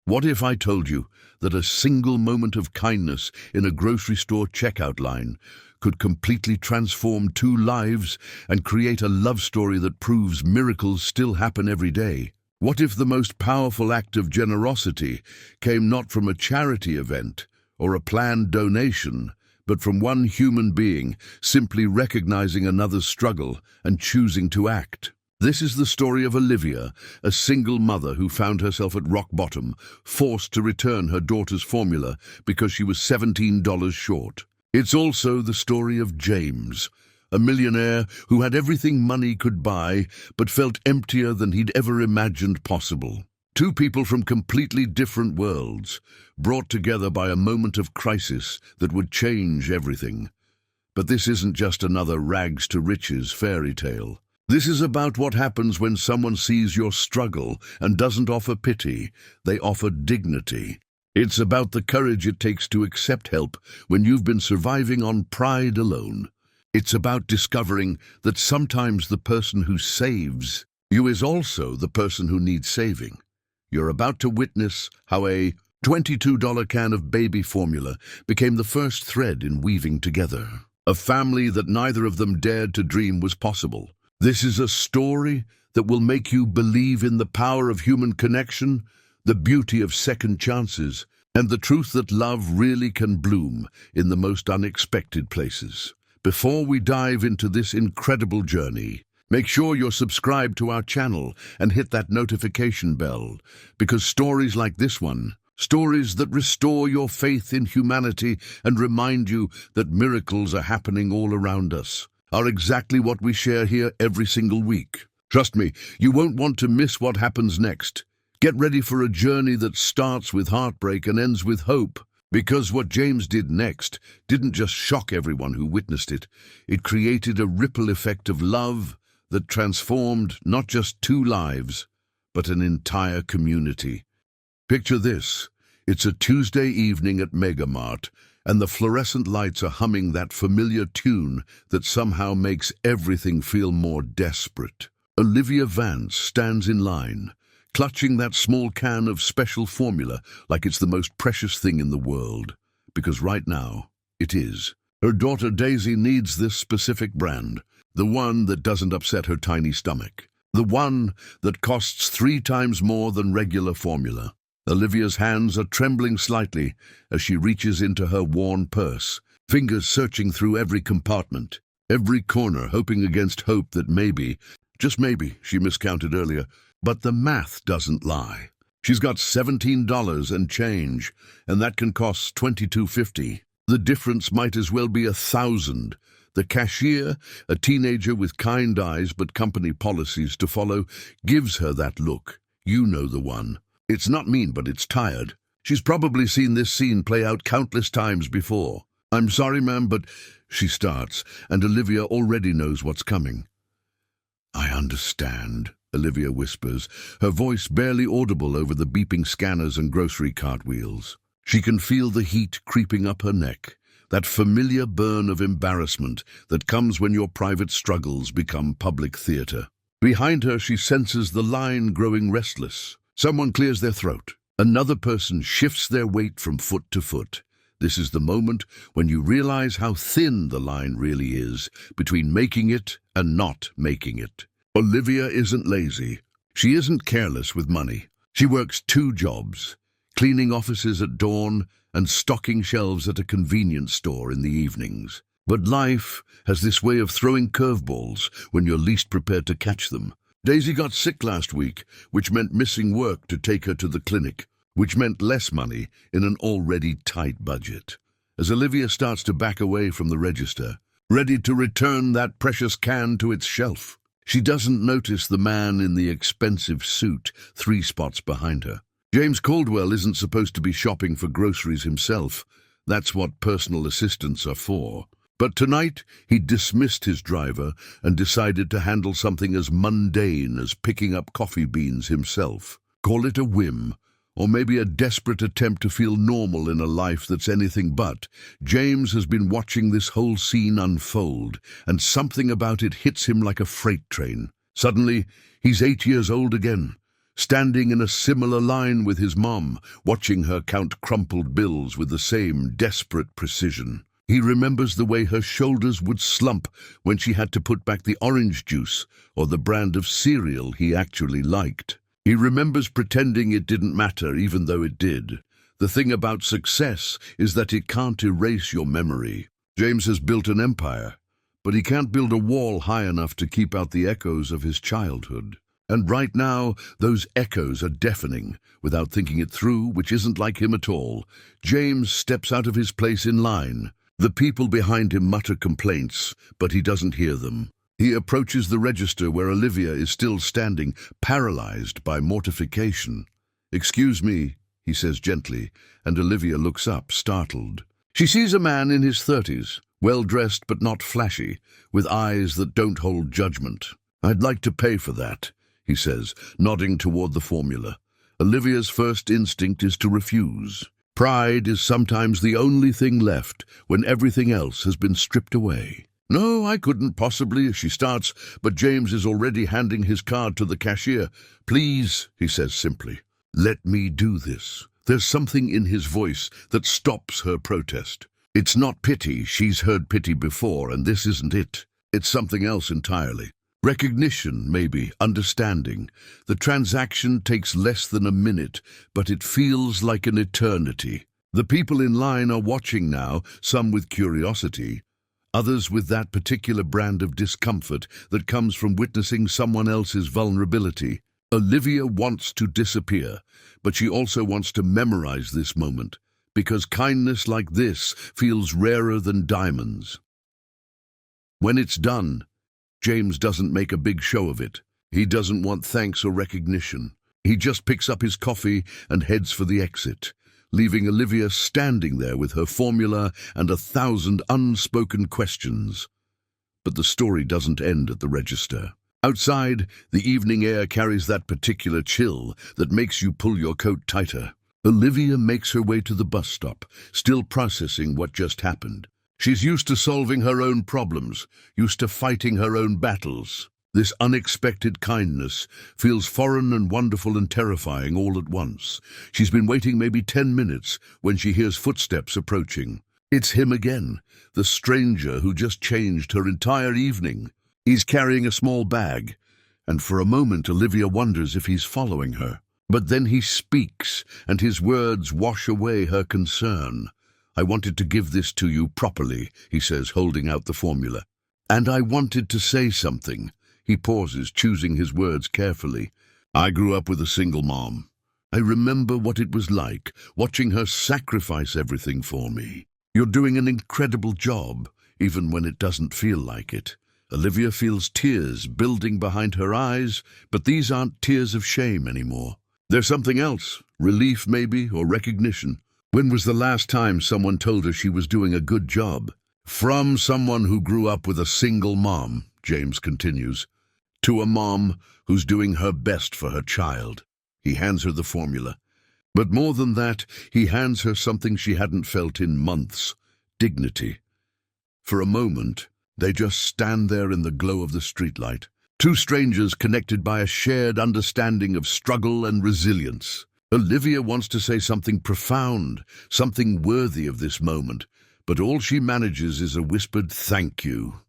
What if I told you that a single moment of kindness in a grocery store checkout line could completely transform two lives and create a love story that proves miracles still happen every day? What if the most powerful act of generosity came not from a charity event or a planned donation, but from one human being simply recognizing another's struggle and choosing to act? This is the story of Olivia, a single mother who found herself at rock bottom, forced to return her daughter's formula because she was $17 short. It's also the story of James, a millionaire who had everything money could buy but felt emptier than he'd ever imagined possible. Two people from completely different worlds, brought together by a moment of crisis that would change everything. But this isn't just another rags to riches fairy tale. This is about what happens when someone sees your struggle and doesn't offer pity, they offer dignity. It's about the courage it takes to accept help when you've been surviving on pride alone. It's about discovering that sometimes the person who saves you is also the person who needs saving. You're about to witness how a $22 can of baby formula became the first thread in weaving together a family that neither of them dared to dream was possible. This is a story that will make you believe in the power of human connection, the beauty of second chances, and the truth that love really can bloom in the most unexpected places. Before we dive into this incredible journey, make sure you're subscribed to our channel and hit that notification bell, because stories like this one, stories that restore your faith in humanity and remind you that miracles are happening all around us, are exactly what we share here every single week. Trust me, you won't want to miss what happens next. Get ready for a journey that starts with heartbreak and ends with hope, because what James did next didn't just shock everyone who witnessed it. It created a ripple effect of love that transformed not just two lives, but an entire community. Picture this. It's a Tuesday evening at Megamart, and the fluorescent lights are humming that familiar tune that somehow makes everything feel more desperate. Olivia Vance stands in line, clutching that small can of special formula like it's the most precious thing in the world, because right now, it is. Her daughter Daisy needs this specific brand, the one that doesn't upset her tiny stomach, the one that costs 3 times more than regular formula. Olivia's hands are trembling slightly as she reaches into her worn purse, fingers searching through every compartment, every corner, hoping against hope that maybe, just maybe, she miscounted earlier. But the math doesn't lie. She's got $17 and change, and that can cost $22.50. The difference might as well be $1,000. The cashier, a teenager with kind eyes but company policies to follow, gives her that look. You know the one. It's not mean, but it's tired. She's probably seen this scene play out countless times before. "I'm sorry, ma'am, but—" she starts, and Olivia already knows what's coming. "I understand," Olivia whispers, her voice barely audible over the beeping scanners and grocery cart wheels. She can feel the heat creeping up her neck, that familiar burn of embarrassment that comes when your private struggles become public theater. Behind her, she senses the line growing restless. Someone clears their throat. Another person shifts their weight from foot to foot. This is the moment when you realize how thin the line really is between making it and not making it. Olivia isn't lazy. She isn't careless with money. She works 2 jobs, cleaning offices at dawn and stocking shelves at a convenience store in the evenings. But life has this way of throwing curveballs when you're least prepared to catch them. Daisy got sick last week, which meant missing work to take her to the clinic, which meant less money in an already tight budget. As Olivia starts to back away from the register, ready to return that precious can to its shelf, she doesn't notice the man in the expensive suit 3 spots behind her. James Caldwell isn't supposed to be shopping for groceries himself. That's what personal assistants are for. But tonight, he dismissed his driver and decided to handle something as mundane as picking up coffee beans himself. Call it a whim, or maybe a desperate attempt to feel normal in a life that's anything but. James has been watching this whole scene unfold, and something about it hits him like a freight train. Suddenly, he's 8 years old again, standing in a similar line with his mom, watching her count crumpled bills with the same desperate precision. He remembers the way her shoulders would slump when she had to put back the orange juice or the brand of cereal he actually liked. He remembers pretending it didn't matter even though it did. The thing about success is that it can't erase your memory. James has built an empire, but he can't build a wall high enough to keep out the echoes of his childhood. And right now, those echoes are deafening. Without thinking it through, which isn't like him at all, James steps out of his place in line. The people behind him mutter complaints, but he doesn't hear them. He approaches the register where Olivia is still standing, paralyzed by mortification. "Excuse me," he says gently, and Olivia looks up, startled. She sees a man in his 30s, well-dressed but not flashy, with eyes that don't hold judgment. "I'd like to pay for that," he says, nodding toward the formula. Olivia's first instinct is to refuse. Pride is sometimes the only thing left when everything else has been stripped away. "No, I couldn't possibly," she starts, but James is already handing his card to the cashier. "Please," he says simply, "let me do this." There's something in his voice that stops her protest. It's not pity. She's heard pity before, and this isn't it. It's something else entirely. Recognition, maybe, understanding. The transaction takes less than a minute, but it feels like an eternity. The people in line are watching now, some with curiosity, others with that particular brand of discomfort that comes from witnessing someone else's vulnerability. Olivia wants to disappear, but she also wants to memorize this moment, because kindness like this feels rarer than diamonds. When it's done, James doesn't make a big show of it. He doesn't want thanks or recognition. He just picks up his coffee and heads for the exit, leaving Olivia standing there with her formula and 1,000 unspoken questions. But the story doesn't end at the register. Outside, the evening air carries that particular chill that makes you pull your coat tighter. Olivia makes her way to the bus stop, still processing what just happened. She's used to solving her own problems, used to fighting her own battles. This unexpected kindness feels foreign and wonderful and terrifying all at once. She's been waiting maybe 10 minutes when she hears footsteps approaching. It's him again, the stranger who just changed her entire evening. He's carrying a small bag, and for a moment Olivia wonders if he's following her. But then he speaks, and his words wash away her concern. "I wanted to give this to you properly," he says, holding out the formula. "And I wanted to say something." He pauses, choosing his words carefully. "I grew up with a single mom. I remember what it was like, watching her sacrifice everything for me. You're doing an incredible job, even when it doesn't feel like it." Olivia feels tears building behind her eyes, but these aren't tears of shame anymore. There's something else, relief maybe, or recognition. When was the last time someone told her she was doing a good job? From someone who grew up with a single mom, James continues, to a mom who's doing her best for her child. He hands her the formula. But more than that, he hands her something she hadn't felt in months: dignity. For a moment, they just stand there in the glow of the streetlight. Two strangers connected by a shared understanding of struggle and resilience. Olivia wants to say something profound, something worthy of this moment, but all she manages is a whispered "thank you."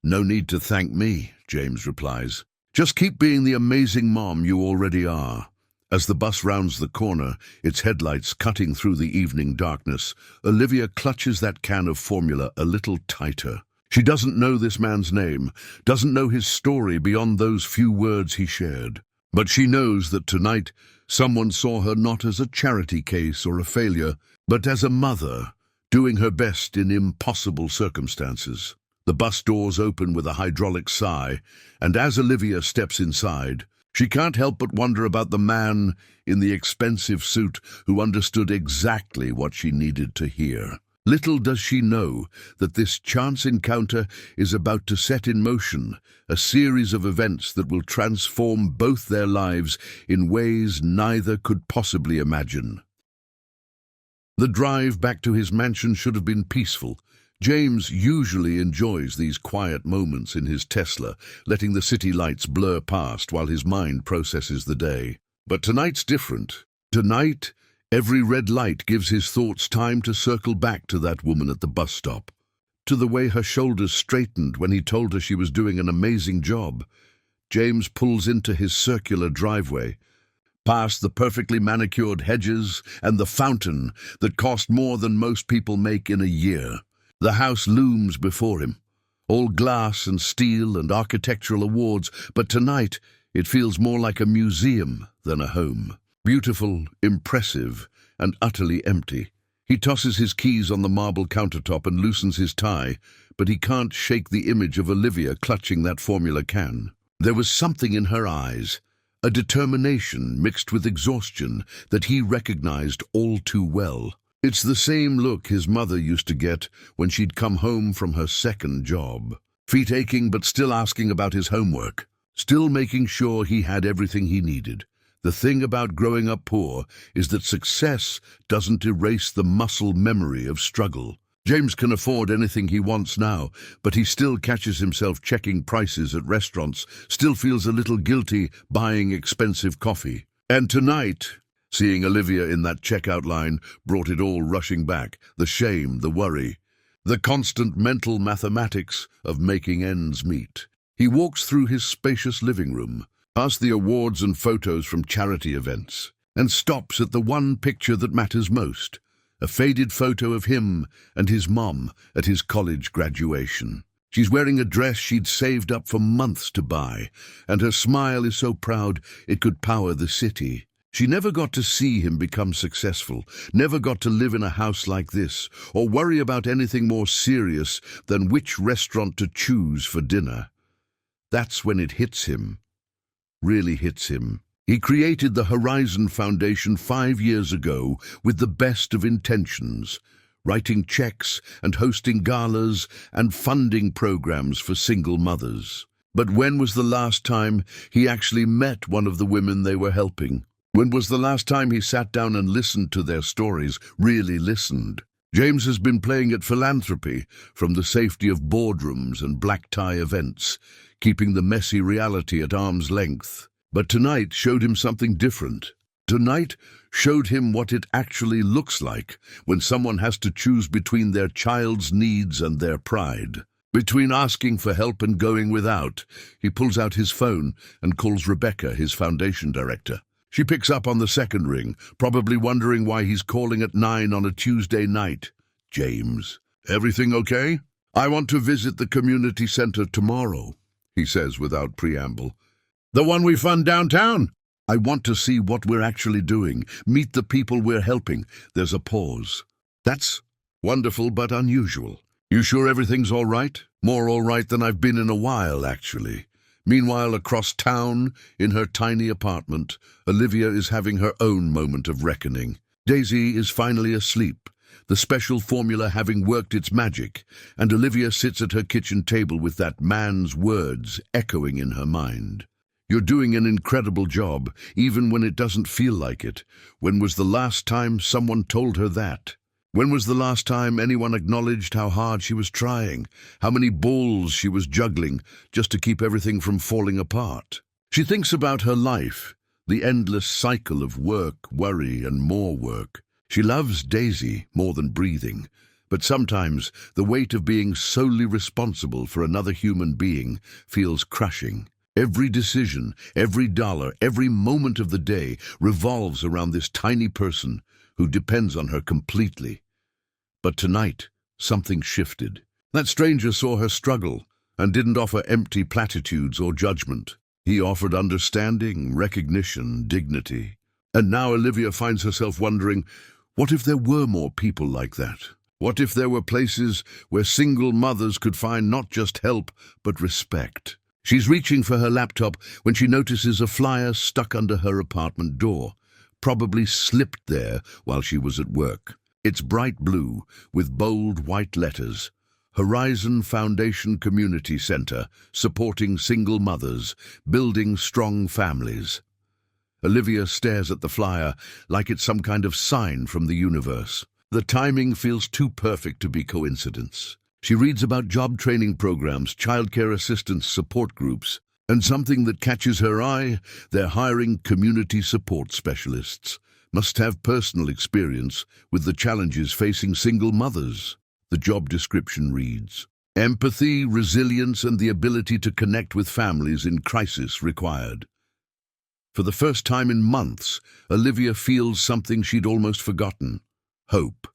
"No need to thank me," James replies. "Just keep being the amazing mom you already are." As the bus rounds the corner, its headlights cutting through the evening darkness, Olivia clutches that can of formula a little tighter. She doesn't know this man's name, doesn't know his story beyond those few words he shared. But she knows that tonight someone saw her not as a charity case or a failure, but as a mother, doing her best in impossible circumstances. The bus doors open with a hydraulic sigh, and as Olivia steps inside, she can't help but wonder about the man in the expensive suit who understood exactly what she needed to hear. Little does she know that this chance encounter is about to set in motion a series of events that will transform both their lives in ways neither could possibly imagine. The drive back to his mansion should have been peaceful. James usually enjoys these quiet moments in his Tesla, letting the city lights blur past while his mind processes the day. But tonight's different. Tonight, every red light gives his thoughts time to circle back to that woman at the bus stop, to the way her shoulders straightened when he told her she was doing an amazing job. James pulls into his circular driveway, past the perfectly manicured hedges and the fountain that cost more than most people make in a year. The house looms before him, all glass and steel and architectural awards, but tonight it feels more like a museum than a home. Beautiful, impressive, and utterly empty. He tosses his keys on the marble countertop and loosens his tie, but he can't shake the image of Olivia clutching that formula can. There was something in her eyes, a determination mixed with exhaustion that he recognized all too well. It's the same look his mother used to get when she'd come home from her second job. Feet aching but still asking about his homework, still making sure he had everything he needed. The thing about growing up poor is that success doesn't erase the muscle memory of struggle. James can afford anything he wants now, but he still catches himself checking prices at restaurants, still feels a little guilty buying expensive coffee. And tonight, seeing Olivia in that checkout line brought it all rushing back, the shame, the worry, the constant mental mathematics of making ends meet. He walks through his spacious living room, past the awards and photos from charity events, and stops at the one picture that matters most. A faded photo of him and his mom at his college graduation. She's wearing a dress she'd saved up for months to buy, and her smile is so proud it could power the city. She never got to see him become successful, never got to live in a house like this, or worry about anything more serious than which restaurant to choose for dinner. That's when it hits him, really hits him. He created the Horizon Foundation 5 years ago with the best of intentions, writing checks and hosting galas and funding programs for single mothers. But when was the last time he actually met one of the women they were helping? When was the last time he sat down and listened to their stories, really listened? James has been playing at philanthropy from the safety of boardrooms and black tie events, keeping the messy reality at arm's length. But tonight showed him something different. Tonight showed him what it actually looks like when someone has to choose between their child's needs and their pride. Between asking for help and going without. He pulls out his phone and calls Rebecca, his foundation director. She picks up on the second ring, probably wondering why he's calling at 9 on a Tuesday night. James, everything okay? I want to visit the community center tomorrow, he says without preamble. The one we fund downtown? I want to see what we're actually doing, meet the people we're helping. There's a pause. That's wonderful but unusual. You sure everything's all right? More all right than I've been in a while, actually. Meanwhile, across town, in her tiny apartment, Olivia is having her own moment of reckoning. Daisy is finally asleep, the special formula having worked its magic, and Olivia sits at her kitchen table with that man's words echoing in her mind. You're doing an incredible job, even when it doesn't feel like it. When was the last time someone told her that? When was the last time anyone acknowledged how hard she was trying, how many balls she was juggling just to keep everything from falling apart? She thinks about her life, the endless cycle of work, worry, and more work. She loves Daisy more than breathing, but sometimes the weight of being solely responsible for another human being feels crushing. Every decision, every dollar, every moment of the day revolves around this tiny person who depends on her completely. But tonight, something shifted. That stranger saw her struggle and didn't offer empty platitudes or judgment. He offered understanding, recognition, dignity. And now Olivia finds herself wondering, what if there were more people like that? What if there were places where single mothers could find not just help, but respect? She's reaching for her laptop when she notices a flyer stuck under her apartment door, probably slipped there while she was at work. It's bright blue with bold white letters. Horizon Foundation Community Center, supporting single mothers, building strong families. Olivia stares at the flyer like it's some kind of sign from the universe. The timing feels too perfect to be coincidence. She reads about job training programs, childcare assistance support groups, and something that catches her eye, they're hiring community support specialists. Must have personal experience with the challenges facing single mothers. The job description reads, empathy, resilience, and the ability to connect with families in crisis required. For the first time in months, Olivia feels something she'd almost forgotten: hope.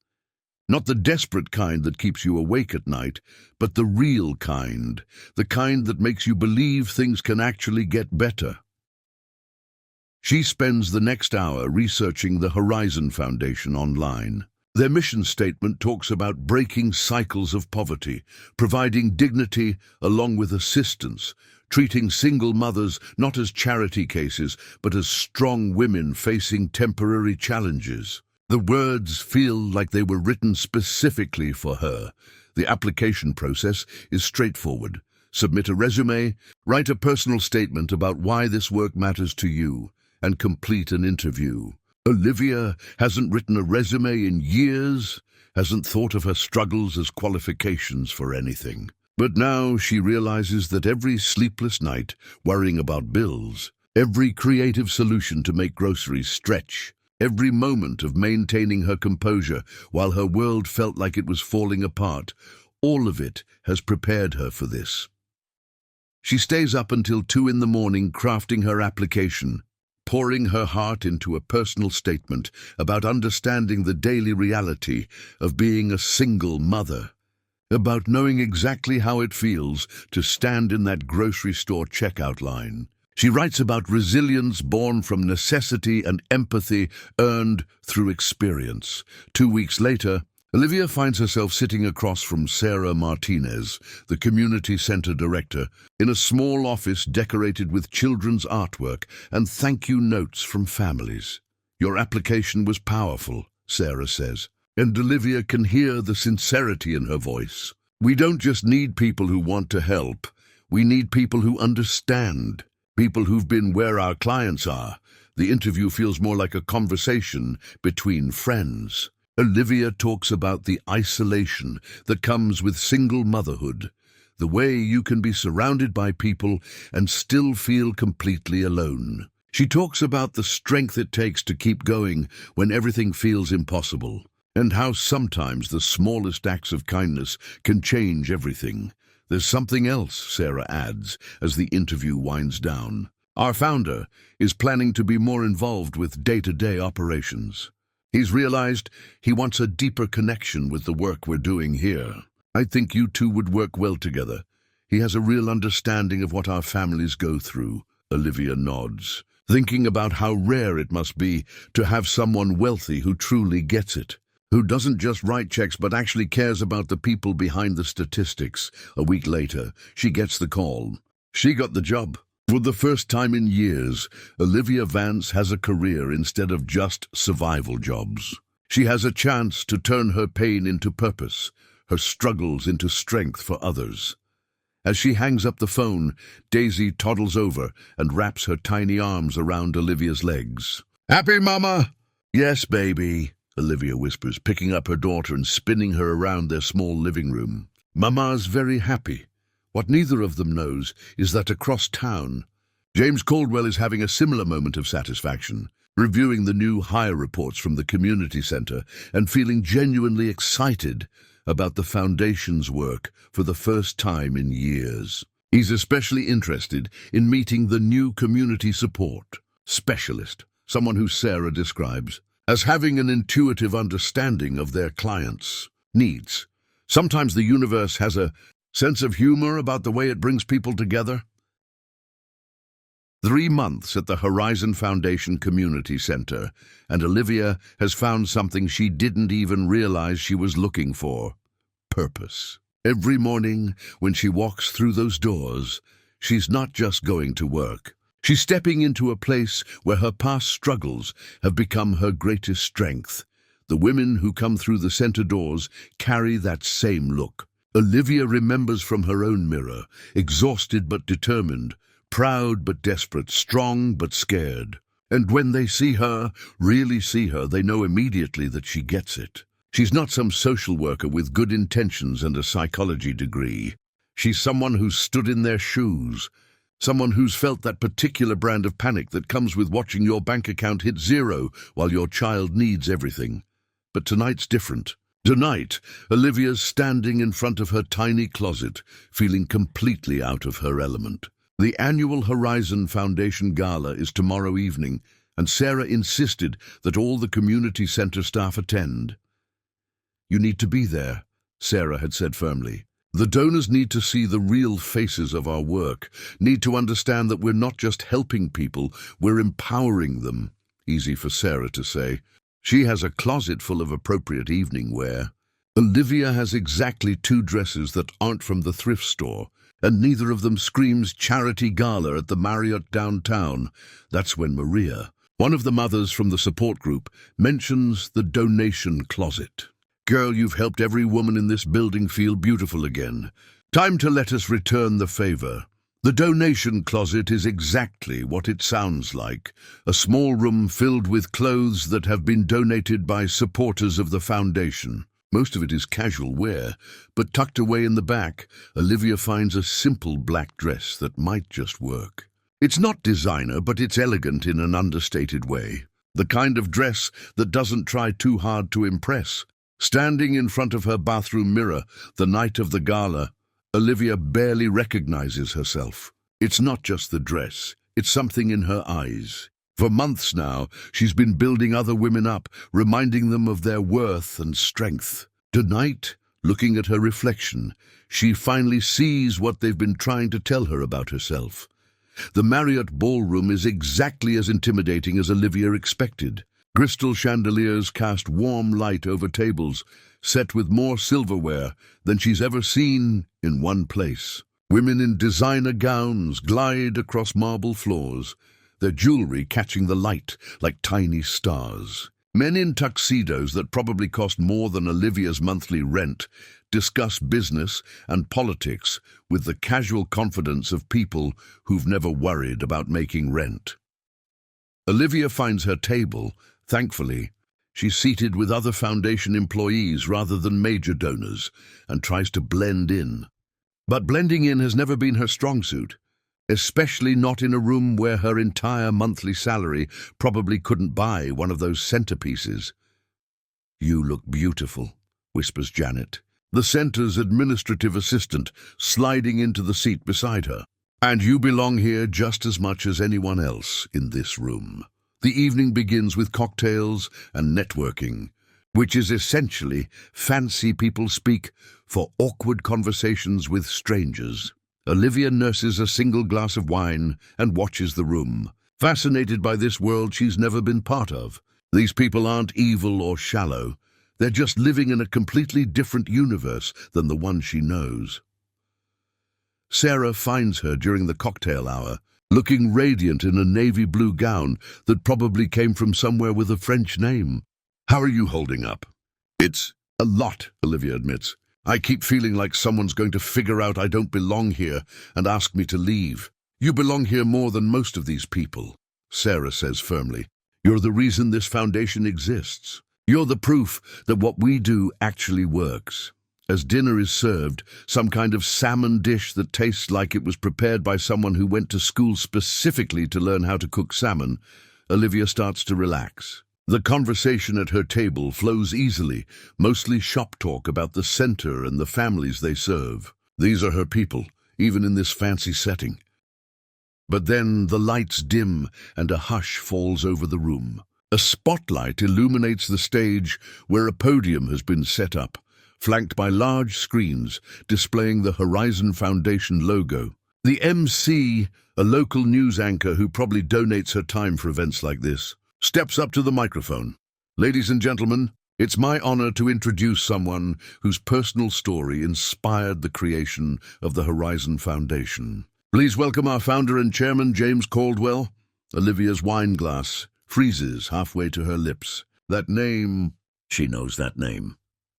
Not the desperate kind that keeps you awake at night, but the real kind, the kind that makes you believe things can actually get better. She spends the next hour researching the Horizon Foundation online. Their mission statement talks about breaking cycles of poverty, providing dignity along with assistance, treating single mothers not as charity cases, but as strong women facing temporary challenges. The words feel like they were written specifically for her. The application process is straightforward. Submit a resume, write a personal statement about why this work matters to you, and complete an interview. Olivia hasn't written a resume in years, hasn't thought of her struggles as qualifications for anything. But now she realizes that every sleepless night worrying about bills, every creative solution to make groceries stretch, every moment of maintaining her composure while her world felt like it was falling apart, all of it has prepared her for this. She stays up until 2 in the morning crafting her application, pouring her heart into a personal statement about understanding the daily reality of being a single mother, about knowing exactly how it feels to stand in that grocery store checkout line. She writes about resilience born from necessity and empathy earned through experience. 2 weeks later, Olivia finds herself sitting across from Sarah Martinez, the community center director, in a small office decorated with children's artwork and thank you notes from families. Your application was powerful, Sarah says, and Olivia can hear the sincerity in her voice. We don't just need people who want to help. We need people who understand, people who've been where our clients are. The interview feels more like a conversation between friends. Olivia talks about the isolation that comes with single motherhood, the way you can be surrounded by people and still feel completely alone. She talks about the strength it takes to keep going when everything feels impossible, and how sometimes the smallest acts of kindness can change everything. There's something else, Sarah adds, as the interview winds down. Our founder is planning to be more involved with day-to-day operations. He's realized he wants a deeper connection with the work we're doing here. I think you two would work well together. He has a real understanding of what our families go through. Olivia nods, thinking about how rare it must be to have someone wealthy who truly gets it, who doesn't just write checks but actually cares about the people behind the statistics. A week later, she gets the call. She got the job. For the first time in years, Olivia Vance has a career instead of just survival jobs. She has a chance to turn her pain into purpose, her struggles into strength for others. As she hangs up the phone, Daisy toddles over and wraps her tiny arms around Olivia's legs. "Happy, Mama?" "Yes, baby," Olivia whispers, picking up her daughter and spinning her around their small living room. Mama's very happy. What neither of them knows is that across town, James Caldwell is having a similar moment of satisfaction, reviewing the new hire reports from the community center and feeling genuinely excited about the foundation's work for the first time in years. He's especially interested in meeting the new community support specialist, someone who Sarah describes as having an intuitive understanding of their clients' needs. Sometimes the universe has a sense of humor about the way it brings people together. 3 months at the Horizon Foundation Community Center, and Olivia has found something she didn't even realize she was looking for: purpose. Every morning, when she walks through those doors, she's not just going to work. She's stepping into a place where her past struggles have become her greatest strength. The women who come through the center doors carry that same look. Olivia remembers from her own mirror, exhausted but determined, proud but desperate, strong but scared. And when they see her, really see her, they know immediately that she gets it. She's not some social worker with good intentions and a psychology degree. She's someone who's stood in their shoes, someone who's felt that particular brand of panic that comes with watching your bank account hit zero while your child needs everything. But tonight's different. Tonight, Olivia's standing in front of her tiny closet, feeling completely out of her element. The annual Horizon Foundation Gala is tomorrow evening, and Sarah insisted that all the community center staff attend. "You need to be there," Sarah had said firmly. "The donors need to see the real faces of our work, need to understand that we're not just helping people, we're empowering them." Easy for Sarah to say. She has a closet full of appropriate evening wear. Olivia has exactly 2 dresses that aren't from the thrift store, and neither of them screams charity gala at the Marriott downtown. That's when Maria, one of the mothers from the support group, mentions the donation closet. "Girl, you've helped every woman in this building feel beautiful again. Time to let us return the favor." The donation closet is exactly what it sounds like, a small room filled with clothes that have been donated by supporters of the foundation. Most of it is casual wear, but tucked away in the back, Olivia finds a simple black dress that might just work. It's not designer, but it's elegant in an understated way. The kind of dress that doesn't try too hard to impress. Standing in front of her bathroom mirror the night of the gala, Olivia barely recognizes herself. It's not just the dress, it's something in her eyes. For months now, she's been building other women up, reminding them of their worth and strength. Tonight, looking at her reflection, she finally sees what they've been trying to tell her about herself. The Marriott ballroom is exactly as intimidating as Olivia expected. Crystal chandeliers cast warm light over tables, set with more silverware than she's ever seen in one place. Women in designer gowns glide across marble floors, their jewelry catching the light like tiny stars. Men in tuxedos that probably cost more than Olivia's monthly rent discuss business and politics with the casual confidence of people who've never worried about making rent. Olivia finds her table. Thankfully, she's seated with other foundation employees rather than major donors and tries to blend in. But blending in has never been her strong suit, especially not in a room where her entire monthly salary probably couldn't buy one of those centerpieces. "You look beautiful," whispers Janet, the center's administrative assistant, sliding into the seat beside her. "And you belong here just as much as anyone else in this room." The evening begins with cocktails and networking, which is essentially fancy people speak for awkward conversations with strangers. Olivia nurses a single glass of wine and watches the room, fascinated by this world she's never been part of. These people aren't evil or shallow. They're just living in a completely different universe than the one she knows. Sarah finds her during the cocktail hour, looking radiant in a navy blue gown that probably came from somewhere with a French name. "How are you holding up?" "It's a lot," Olivia admits. "I keep feeling like someone's going to figure out I don't belong here and ask me to leave." "You belong here more than most of these people," Sarah says firmly. "You're the reason this foundation exists. You're the proof that what we do actually works." As dinner is served, some kind of salmon dish that tastes like it was prepared by someone who went to school specifically to learn how to cook salmon, Olivia starts to relax. The conversation at her table flows easily, mostly shop talk about the center and the families they serve. These are her people, even in this fancy setting. But then the lights dim and a hush falls over the room. A spotlight illuminates the stage where a podium has been set up, flanked by large screens displaying the Horizon Foundation logo. The MC, a local news anchor who probably donates her time for events like this, steps up to the microphone. "Ladies and gentlemen, it's my honor to introduce someone whose personal story inspired the creation of the Horizon Foundation. Please welcome our founder and chairman, James Caldwell." Olivia's wine glass freezes halfway to her lips. That name, she knows that name.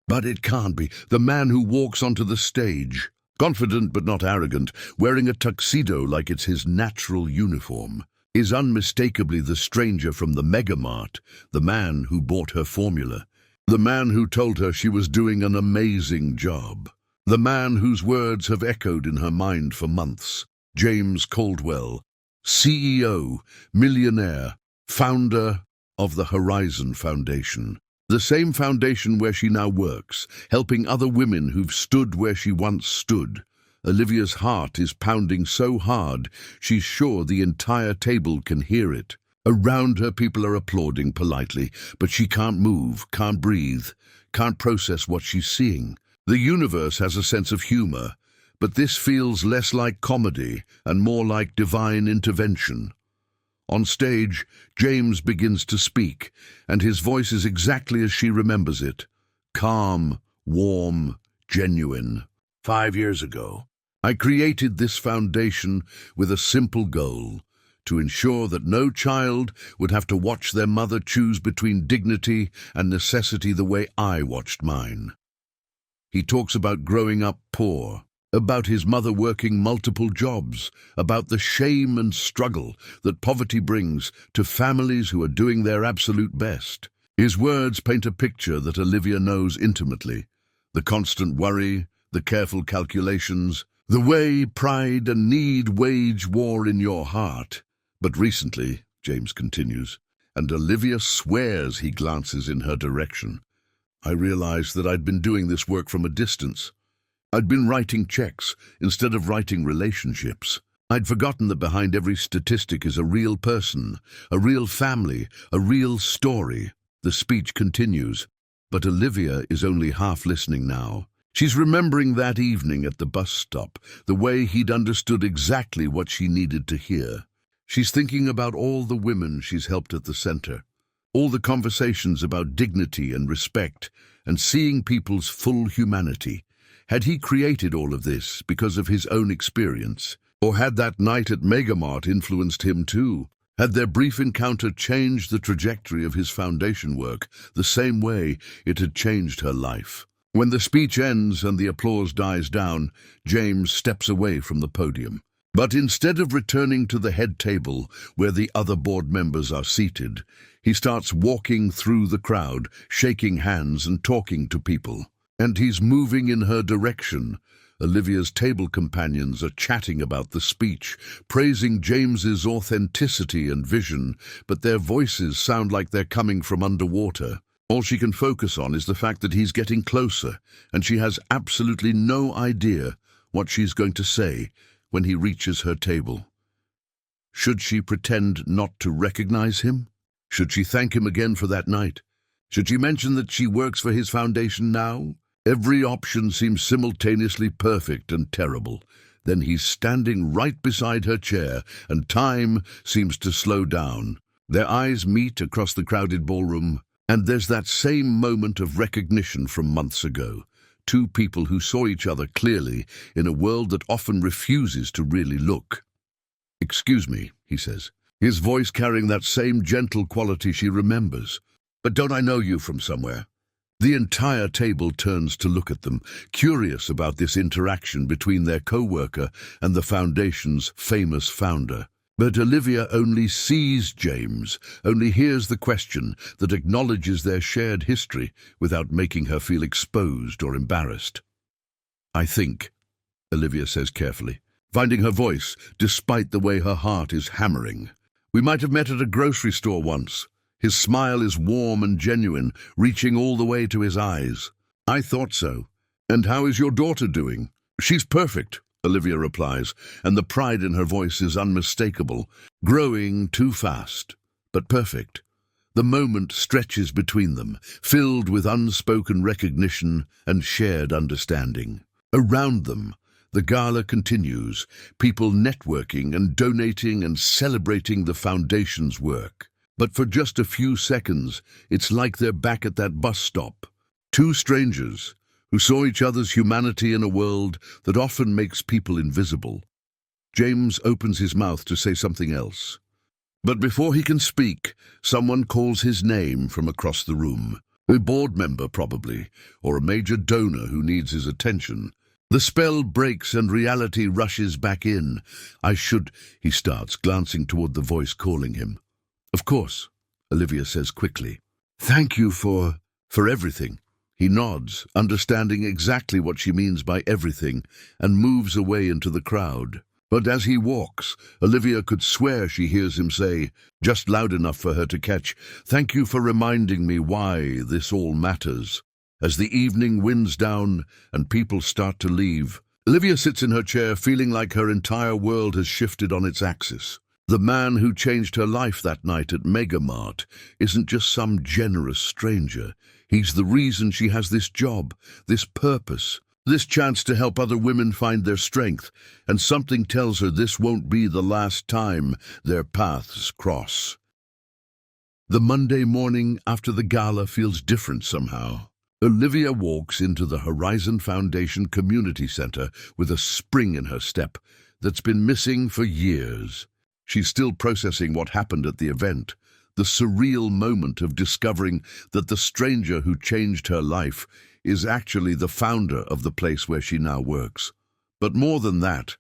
But it can't be. The man who walks onto the stage, confident but not arrogant, wearing a tuxedo like it's his natural uniform, is unmistakably the stranger from the Megamart, the man who bought her formula. The man who told her she was doing an amazing job. The man whose words have echoed in her mind for months. James Caldwell, CEO, Millionaire, founder of the Horizon Foundation. The same foundation where she now works, helping other women who've stood where she once stood. Olivia's heart is pounding so hard, she's sure the entire table can hear it. Around her, people are applauding politely, but she can't move, can't breathe, can't process what she's seeing. The universe has a sense of humor, but this feels less like comedy and more like divine intervention. On stage, James begins to speak, and his voice is exactly as she remembers it. Calm, warm, genuine. 5 years ago, I created this foundation with a simple goal: to ensure that no child would have to watch their mother choose between dignity and necessity the way I watched mine. He talks about growing up poor, about his mother working multiple jobs, about the shame and struggle that poverty brings to families who are doing their absolute best. His words paint a picture that Olivia knows intimately: the constant worry, the careful calculations, the way pride and need wage war in your heart. But recently, James continues, and Olivia swears he glances in her direction, I realized that I'd been doing this work from a distance. I'd been writing checks instead of writing relationships. I'd forgotten that behind every statistic is a real person, a real family, a real story. The speech continues, but Olivia is only half listening now. She's remembering that evening at the bus stop, the way he'd understood exactly what she needed to hear. She's thinking about all the women she's helped at the center, all the conversations about dignity and respect, and seeing people's full humanity. Had he created all of this because of his own experience? Or had that night at Megamart influenced him too? Had their brief encounter changed the trajectory of his foundation work the same way it had changed her life? When the speech ends and the applause dies down, James steps away from the podium. But instead of returning to the head table where the other board members are seated, he starts walking through the crowd, shaking hands and talking to people. And he's moving in her direction. Olivia's table companions are chatting about the speech, praising James's authenticity and vision, but their voices sound like they're coming from underwater. All she can focus on is the fact that he's getting closer, and she has absolutely no idea what she's going to say when he reaches her table. Should she pretend not to recognize him? Should she thank him again for that night? Should she mention that she works for his foundation now? Every option seems simultaneously perfect and terrible. Then he's standing right beside her chair, and time seems to slow down. Their eyes meet across the crowded ballroom, and there's that same moment of recognition from months ago. Two people who saw each other clearly in a world that often refuses to really look. "Excuse me," he says, his voice carrying that same gentle quality she remembers. "But don't I know you from somewhere?" The entire table turns to look at them, curious about this interaction between their co-worker and the foundation's famous founder. But Olivia only sees James, only hears the question that acknowledges their shared history without making her feel exposed or embarrassed. "I think," Olivia says carefully, finding her voice despite the way her heart is hammering. "We might have met at a grocery store once." His smile is warm and genuine, reaching all the way to his eyes. "I thought so. And how is your daughter doing?" "She's perfect," Olivia replies, and the pride in her voice is unmistakable. Growing too fast, but perfect. The moment stretches between them, filled with unspoken recognition and shared understanding. Around them, the gala continues, people networking and donating and celebrating the foundation's work. But for just a few seconds, it's like they're back at that bus stop. Two strangers who saw each other's humanity in a world that often makes people invisible. James opens his mouth to say something else. But before he can speak, someone calls his name from across the room. A board member, probably, or a major donor who needs his attention. The spell breaks and reality rushes back in. He starts, glancing toward the voice calling him. "Of course," Olivia says quickly. "Thank you for..." For everything. He nods, understanding exactly what she means by everything, and moves away into the crowd. But as he walks, Olivia could swear she hears him say, just loud enough for her to catch, "Thank you for reminding me why this all matters." As the evening winds down and people start to leave, Olivia sits in her chair feeling like her entire world has shifted on its axis. The man who changed her life that night at Megamart isn't just some generous stranger. He's the reason she has this job, this purpose, this chance to help other women find their strength, and something tells her this won't be the last time their paths cross. The Monday morning after the gala feels different somehow. Olivia walks into the Horizon Foundation Community Center with a spring in her step that's been missing for years. She's still processing what happened at the event, the surreal moment of discovering that the stranger who changed her life is actually the founder of the place where she now works. But more than that,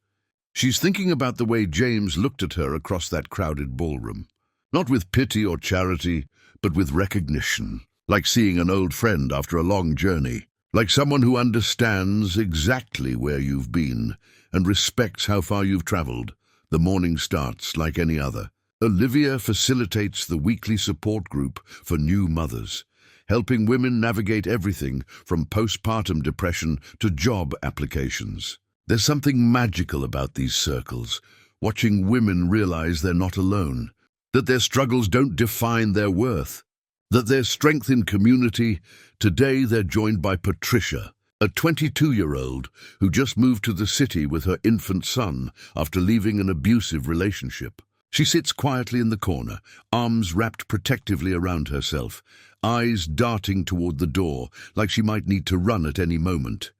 she's thinking about the way James looked at her across that crowded ballroom. Not with pity or charity, but with recognition. Like seeing an old friend after a long journey. Like someone who understands exactly where you've been and respects how far you've traveled. The morning starts like any other. Olivia facilitates the weekly support group for new mothers, helping women navigate everything from postpartum depression to job applications. There's something magical about these circles, watching women realize they're not alone, that their struggles don't define their worth, that there's strength in community. Today they're joined by Patricia, a 22-year-old who just moved to the city with her infant son after leaving an abusive relationship. She sits quietly in the corner, arms wrapped protectively around herself, eyes darting toward the door like she might need to run at any moment.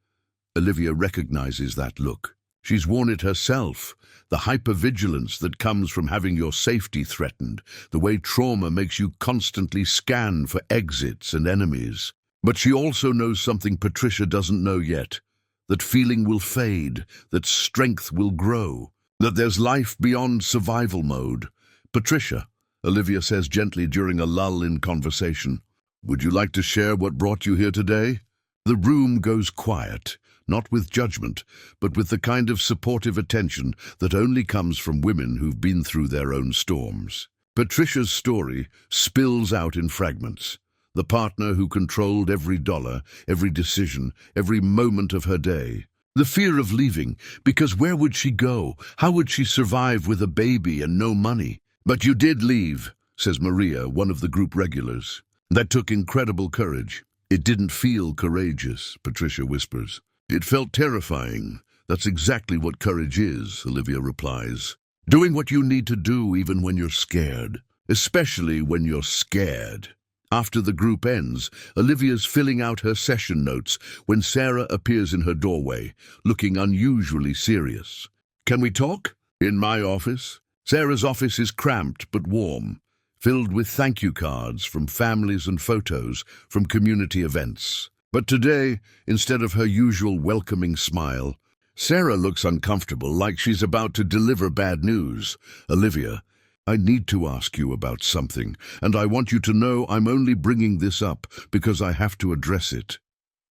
Olivia recognizes that look. She's worn it herself, the hypervigilance that comes from having your safety threatened, the way trauma makes you constantly scan for exits and enemies. But she also knows something Patricia doesn't know yet, that feeling will fade, that strength will grow, that there's life beyond survival mode. "Patricia," Olivia says gently during a lull in conversation, "would you like to share what brought you here today?" The room goes quiet, not with judgment, but with the kind of supportive attention that only comes from women who've been through their own storms. Patricia's story spills out in fragments. The partner who controlled every dollar, every decision, every moment of her day. The fear of leaving, because where would she go? How would she survive with a baby and no money? "But you did leave," says Maria, one of the group regulars. "That took incredible courage." "It didn't feel courageous," Patricia whispers. "It felt terrifying. That's exactly what courage is," Olivia replies. "Doing what you need to do even when you're scared. Especially when you're scared." After the group ends, Olivia's filling out her session notes when Sarah appears in her doorway, looking unusually serious. "Can we talk?" "In my office?" Sarah's office is cramped but warm, filled with thank you cards from families and photos from community events. But today, instead of her usual welcoming smile, Sarah looks uncomfortable, like she's about to deliver bad news. "Olivia, I need to ask you about something, and I want you to know I'm only bringing this up because I have to address it."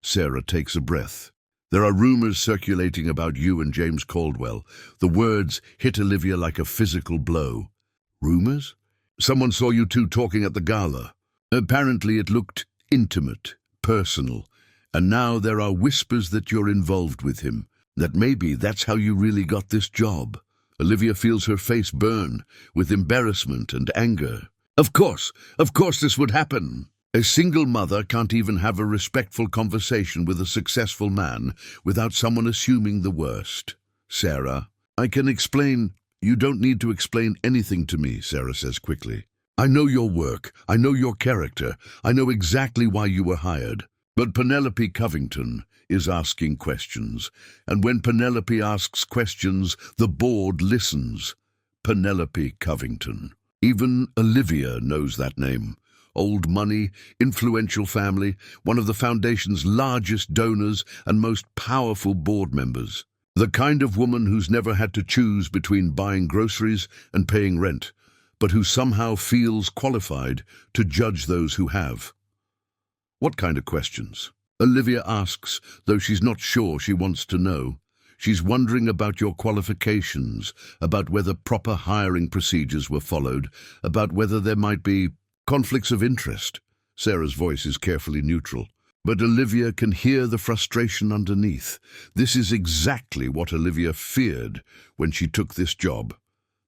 Sarah takes a breath. "There are rumors circulating about you and James Caldwell." The words hit Olivia like a physical blow. "Rumors?" "Someone saw you two talking at the gala. Apparently it looked intimate, personal, and now there are whispers that you're involved with him, that maybe that's how you really got this job." Olivia feels her face burn with embarrassment and anger. Of course this would happen. A single mother can't even have a respectful conversation with a successful man without someone assuming the worst. "Sarah, I can explain." "You don't need to explain anything to me," Sarah says quickly. "I know your work, I know your character, I know exactly why you were hired. But Penelope Covington is asking questions, and when Penelope asks questions, the board listens. Penelope Covington. Even Olivia knows that name. Old money, influential family, one of the foundation's largest donors and most powerful board members. The kind of woman who's never had to choose between buying groceries and paying rent, but who somehow feels qualified to judge those who have. What kind of questions? Olivia asks, though she's not sure she wants to know. She's wondering about your qualifications, about whether proper hiring procedures were followed, about whether there might be conflicts of interest. Sarah's voice is carefully neutral, but Olivia can hear the frustration underneath. This is exactly what Olivia feared when she took this job,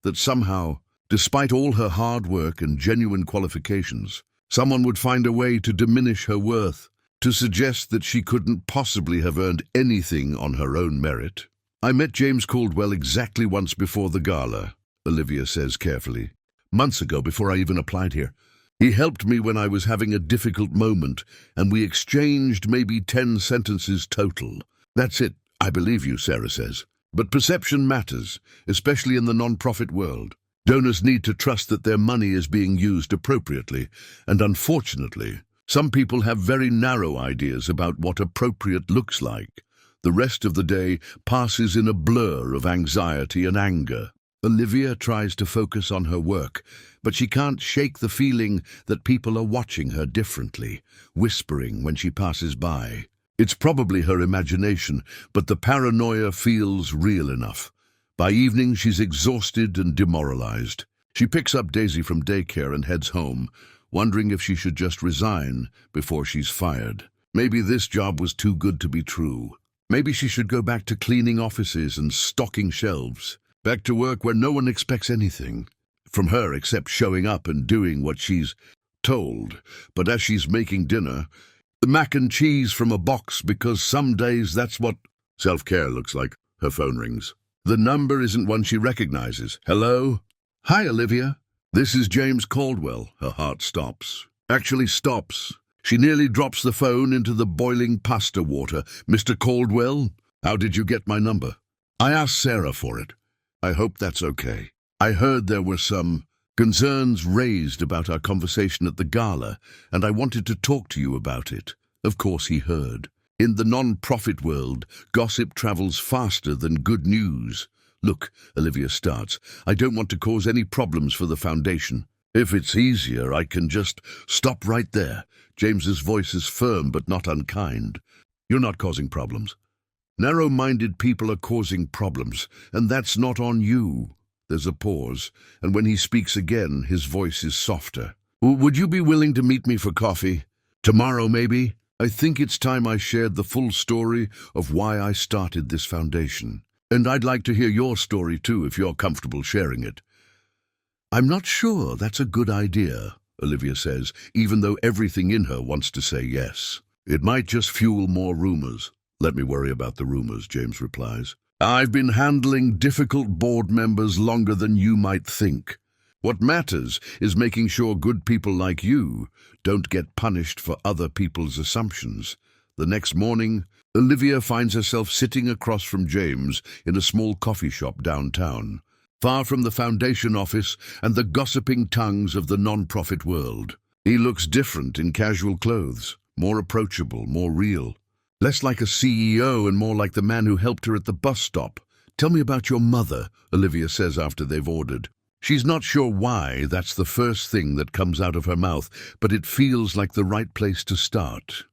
that somehow, despite all her hard work and genuine qualifications, someone would find a way to diminish her worth, to suggest that she couldn't possibly have earned anything on her own merit. I met James Caldwell exactly once before the gala, Olivia says carefully. Months ago, before I even applied here. He helped me when I was having a difficult moment, and we exchanged maybe 10 sentences total. That's it. I believe you, Sarah says. But perception matters, especially in the non-profit world. Donors need to trust that their money is being used appropriately, and unfortunately, some people have very narrow ideas about what appropriate looks like. The rest of the day passes in a blur of anxiety and anger. Olivia tries to focus on her work, but she can't shake the feeling that people are watching her differently, whispering when she passes by. It's probably her imagination, but the paranoia feels real enough. By evening, she's exhausted and demoralized. She picks up Daisy from daycare and heads home, wondering if she should just resign before she's fired. Maybe this job was too good to be true. Maybe she should go back to cleaning offices and stocking shelves. Back to work where no one expects anything from her except showing up and doing what she's told. But as she's making dinner, the mac and cheese from a box, because some days that's what self-care looks like. Her phone rings. The number isn't one she recognizes. Hello? Hi, Olivia. This is James Caldwell. Her heart stops. Actually stops. She nearly drops the phone into the boiling pasta water. Mr. Caldwell, how did you get my number? I asked Sarah for it. I hope that's okay. I heard there were some concerns raised about our conversation at the gala, and I wanted to talk to you about it. Of course he heard. In the non-profit world, gossip travels faster than good news. Look, Olivia starts, I don't want to cause any problems for the foundation. If it's easier, I can just stop right there. James's voice is firm but not unkind. You're not causing problems. Narrow-minded people are causing problems, and that's not on you. There's a pause, and when he speaks again, his voice is softer. Would you be willing to meet me for coffee? Tomorrow, maybe? I think it's time I shared the full story of why I started this foundation. And I'd like to hear your story too, if you're comfortable sharing it. I'm not sure that's a good idea, Olivia says, even though everything in her wants to say yes. It might just fuel more rumors. Let me worry about the rumors, James replies. I've been handling difficult board members longer than you might think. What matters is making sure good people like you don't get punished for other people's assumptions. The next morning, Olivia finds herself sitting across from James in a small coffee shop downtown, far from the foundation office and the gossiping tongues of the non-profit world. He looks different in casual clothes, more approachable, more real. Less like a CEO and more like the man who helped her at the bus stop. Tell me about your mother, Olivia says after they've ordered. She's not sure why that's the first thing that comes out of her mouth, but it feels like the right place to start.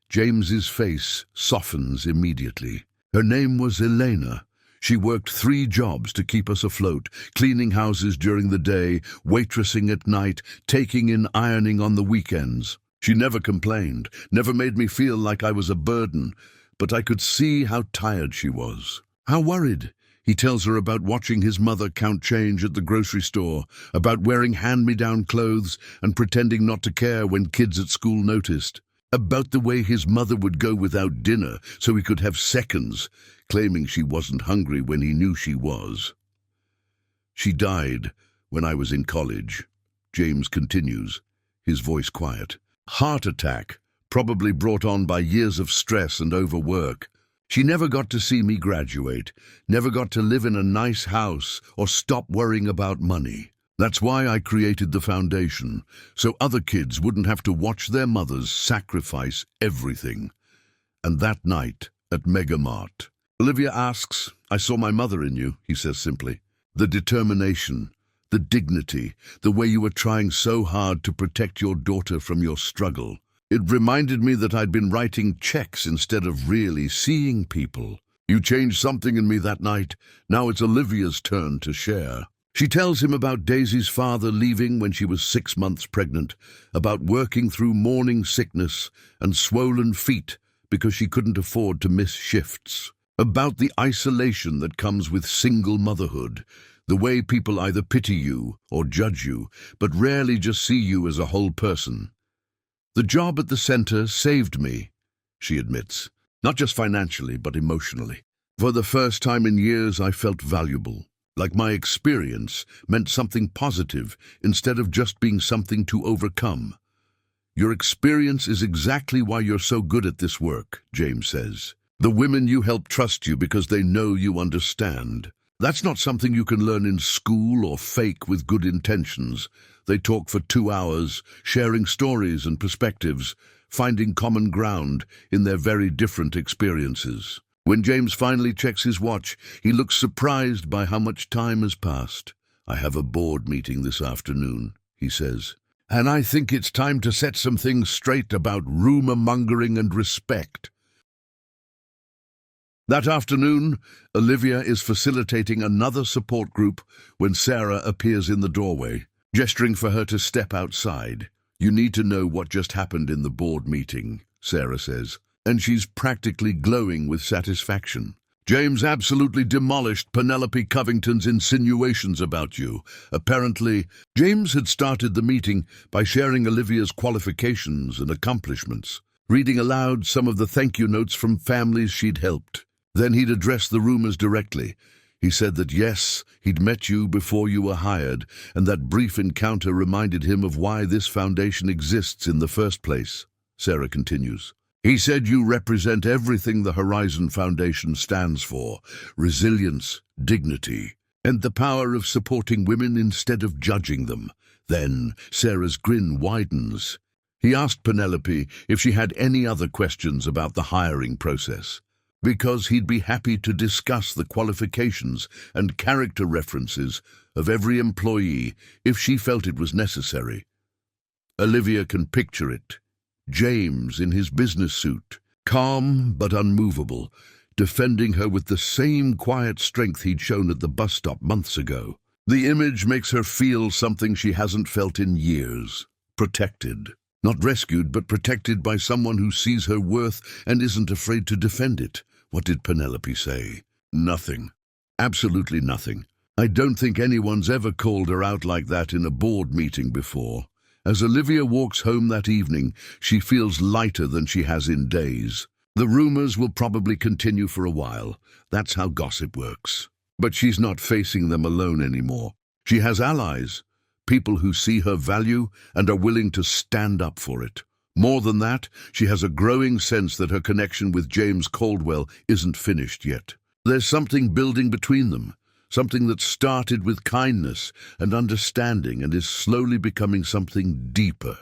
James's face softens immediately. Her name was Elena. She worked 3 jobs to keep us afloat, cleaning houses during the day, waitressing at night, taking in ironing on the weekends. She never complained, never made me feel like I was a burden, but I could see how tired she was. How worried. He tells her about watching his mother count change at the grocery store, about wearing hand-me-down clothes and pretending not to care when kids at school noticed, about the way his mother would go without dinner so he could have seconds, claiming she wasn't hungry when he knew she was. She died when I was in college, James continues, his voice quiet. Heart attack, probably brought on by years of stress and overwork. She never got to see me graduate, never got to live in a nice house or stop worrying about money. That's why I created the foundation, so other kids wouldn't have to watch their mothers sacrifice everything. And that night at Megamart, Olivia asks, I saw my mother in you, he says simply. The determination, the dignity, the way you were trying so hard to protect your daughter from your struggle. It reminded me that I'd been writing checks instead of really seeing people. You changed something in me that night. Now it's Olivia's turn to share. She tells him about Daisy's father leaving when she was 6 months pregnant, about working through morning sickness and swollen feet because she couldn't afford to miss shifts, about the isolation that comes with single motherhood, the way people either pity you or judge you, but rarely just see you as a whole person. The job at the center saved me, she admits, not just financially, but emotionally. For the first time in years, I felt valuable, like my experience meant something positive instead of just being something to overcome. Your experience is exactly why you're so good at this work, James says. The women you help trust you because they know you understand. That's not something you can learn in school or fake with good intentions. They talk for 2 hours, sharing stories and perspectives, finding common ground in their very different experiences. When James finally checks his watch, he looks surprised by how much time has passed. I have a board meeting this afternoon, he says, and I think it's time to set some things straight about rumor-mongering and respect. That afternoon, Olivia is facilitating another support group when Sarah appears in the doorway, gesturing for her to step outside. You need to know what just happened in the board meeting, Sarah says, and she's practically glowing with satisfaction. James absolutely demolished Penelope Covington's insinuations about you. Apparently, James had started the meeting by sharing Olivia's qualifications and accomplishments, reading aloud some of the thank you notes from families she'd helped. Then he'd address the rumors directly. He said that yes, he'd met you before you were hired, and that brief encounter reminded him of why this foundation exists in the first place. Sarah continues. He said you represent everything the Horizon Foundation stands for: resilience, dignity, and the power of supporting women instead of judging them. Then Sarah's grin widens. He asked Penelope if she had any other questions about the hiring process, because he'd be happy to discuss the qualifications and character references of every employee if she felt it was necessary. Olivia can picture it. James in his business suit, calm but unmovable, defending her with the same quiet strength he'd shown at the bus stop months ago. The image makes her feel something she hasn't felt in years. Protected. Not rescued, but protected by someone who sees her worth and isn't afraid to defend it. What did Penelope say? Nothing. Absolutely nothing. I don't think anyone's ever called her out like that in a board meeting before. As Olivia walks home that evening, she feels lighter than she has in days. The rumors will probably continue for a while. That's how gossip works. But she's not facing them alone anymore. She has allies, people who see her value and are willing to stand up for it. More than that, she has a growing sense that her connection with James Caldwell isn't finished yet. There's something building between them, something that started with kindness and understanding and is slowly becoming something deeper.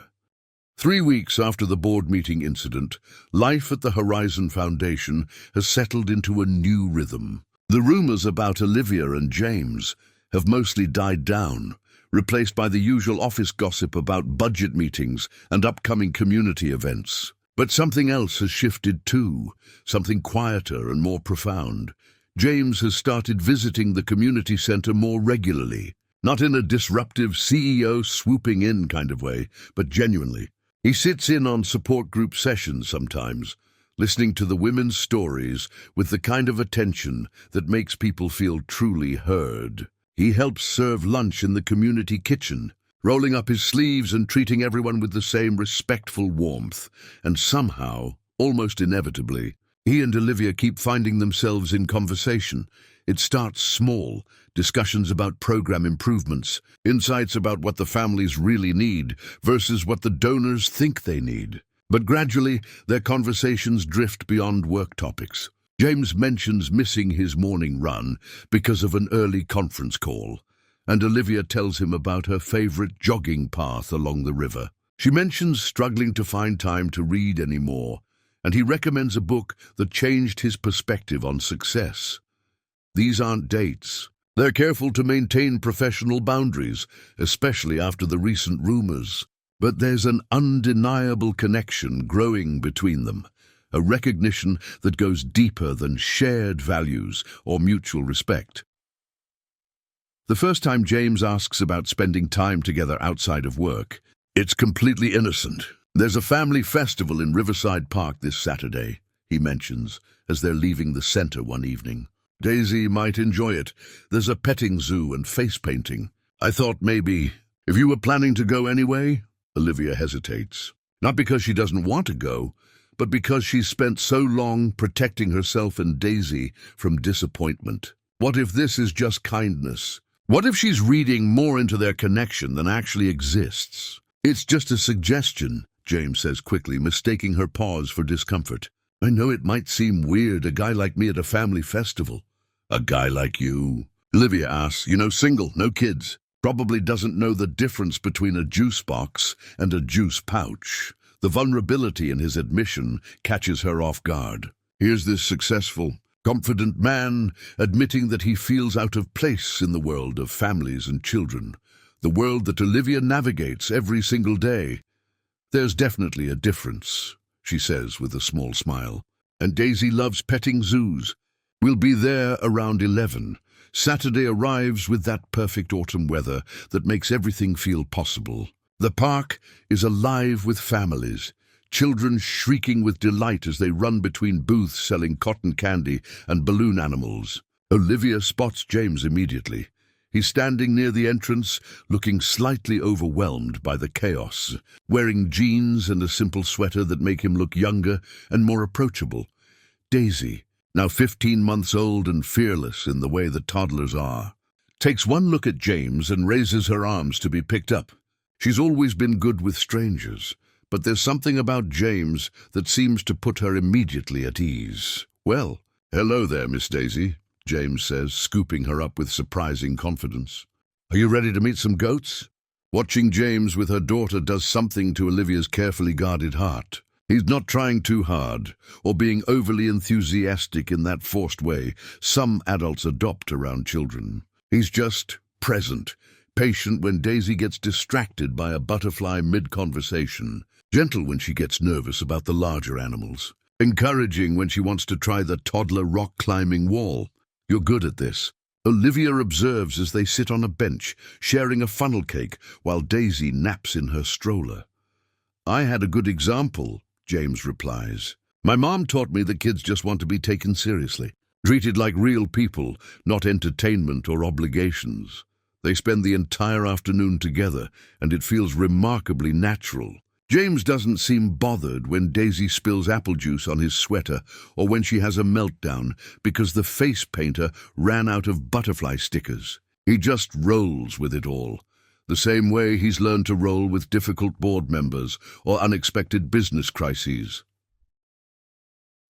3 weeks after the board meeting incident, life at the Horizon Foundation has settled into a new rhythm. The rumors about Olivia and James have mostly died down, replaced by the usual office gossip about budget meetings and upcoming community events. But something else has shifted too, something quieter and more profound. James has started visiting the community center more regularly, not in a disruptive CEO swooping in kind of way, but genuinely. He sits in on support group sessions sometimes, listening to the women's stories with the kind of attention that makes people feel truly heard. He helps serve lunch in the community kitchen, rolling up his sleeves and treating everyone with the same respectful warmth. And somehow, almost inevitably, he and Olivia keep finding themselves in conversation. It starts small, discussions about program improvements, insights about what the families really need versus what the donors think they need. But gradually, their conversations drift beyond work topics. James mentions missing his morning run because of an early conference call, and Olivia tells him about her favorite jogging path along the river. She mentions struggling to find time to read anymore, and he recommends a book that changed his perspective on success. These aren't dates. They're careful to maintain professional boundaries, especially after the recent rumors. But there's an undeniable connection growing between them, a recognition that goes deeper than shared values or mutual respect. The first time James asks about spending time together outside of work, it's completely innocent. There's a family festival in Riverside Park this Saturday, he mentions, as they're leaving the center one evening. Daisy might enjoy it. There's a petting zoo and face painting. I thought maybe, if you were planning to go anyway? Olivia hesitates. Not because she doesn't want to go, but because she's spent so long protecting herself and Daisy from disappointment. What if this is just kindness? What if she's reading more into their connection than actually exists? It's just a suggestion, James says quickly, mistaking her pause for discomfort. I know it might seem weird, a guy like me at a family festival. A guy like you? Olivia asks, single, no kids. Probably doesn't know the difference between a juice box and a juice pouch. The vulnerability in his admission catches her off guard. Here's this successful, confident man admitting that he feels out of place in the world of families and children, the world that Olivia navigates every single day. There's definitely a difference, she says with a small smile. And Daisy loves petting zoos. We'll be there around 11. Saturday arrives with that perfect autumn weather that makes everything feel possible. The park is alive with families, children shrieking with delight as they run between booths selling cotton candy and balloon animals. Olivia spots James immediately. He's standing near the entrance, looking slightly overwhelmed by the chaos, wearing jeans and a simple sweater that make him look younger and more approachable. Daisy, now 15 months old and fearless in the way that toddlers are, takes one look at James and raises her arms to be picked up. She's always been good with strangers, but there's something about James that seems to put her immediately at ease. Well, hello there, Miss Daisy, James says, scooping her up with surprising confidence. Are you ready to meet some goats? Watching James with her daughter does something to Olivia's carefully guarded heart. He's not trying too hard, or being overly enthusiastic in that forced way some adults adopt around children. He's just present, patient when Daisy gets distracted by a butterfly mid-conversation, gentle when she gets nervous about the larger animals, encouraging when she wants to try the toddler rock-climbing wall. You're good at this. Olivia observes as they sit on a bench, sharing a funnel cake, while Daisy naps in her stroller. I had a good example, James replies. My mom taught me that kids just want to be taken seriously, treated like real people, not entertainment or obligations. They spend the entire afternoon together, and it feels remarkably natural. James doesn't seem bothered when Daisy spills apple juice on his sweater or when she has a meltdown because the face painter ran out of butterfly stickers. He just rolls with it all, the same way he's learned to roll with difficult board members or unexpected business crises.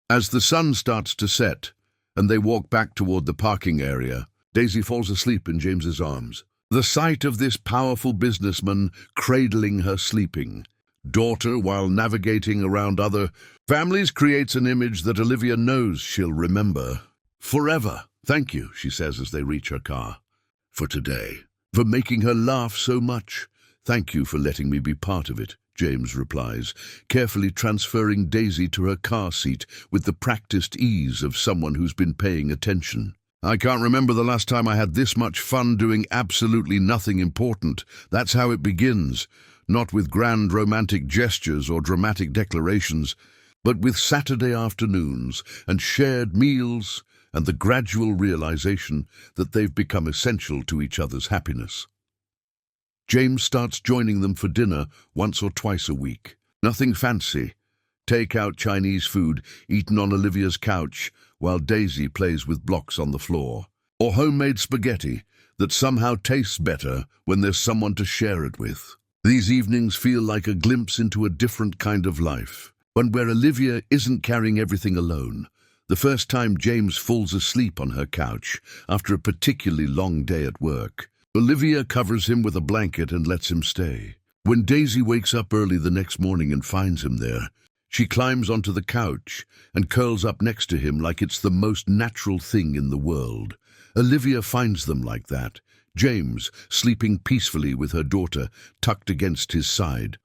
As the sun starts to set and they walk back toward the parking area, Daisy falls asleep in James's arms. The sight of this powerful businessman cradling her sleeping daughter while navigating around other families creates an image that Olivia knows she'll remember forever. Thank you, she says as they reach her car. For today. For making her laugh so much. Thank you for letting me be part of it, James replies, carefully transferring Daisy to her car seat with the practiced ease of someone who's been paying attention. I can't remember the last time I had this much fun doing absolutely nothing important. That's how it begins. Not with grand romantic gestures or dramatic declarations, but with Saturday afternoons and shared meals and the gradual realization that they've become essential to each other's happiness. James starts joining them for dinner once or twice a week. Nothing fancy. Take-out Chinese food eaten on Olivia's couch while Daisy plays with blocks on the floor. Or homemade spaghetti that somehow tastes better when there's someone to share it with. These evenings feel like a glimpse into a different kind of life, one where Olivia isn't carrying everything alone. The first time James falls asleep on her couch after a particularly long day at work, Olivia covers him with a blanket and lets him stay. When Daisy wakes up early the next morning and finds him there, she climbs onto the couch and curls up next to him like it's the most natural thing in the world. Olivia finds them like that. James, sleeping peacefully with her daughter, tucked against his side.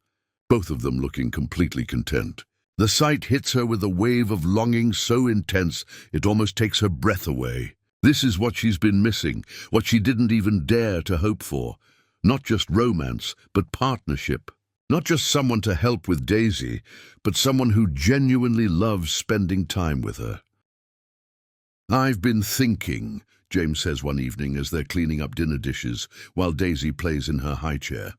both of them looking completely content. The sight hits her with a wave of longing so intense it almost takes her breath away. This is what she's been missing, what she didn't even dare to hope for. Not just romance, but partnership. Not just someone to help with Daisy, but someone who genuinely loves spending time with her. "I've been thinking," James says one evening as they're cleaning up dinner dishes while Daisy plays in her high chair,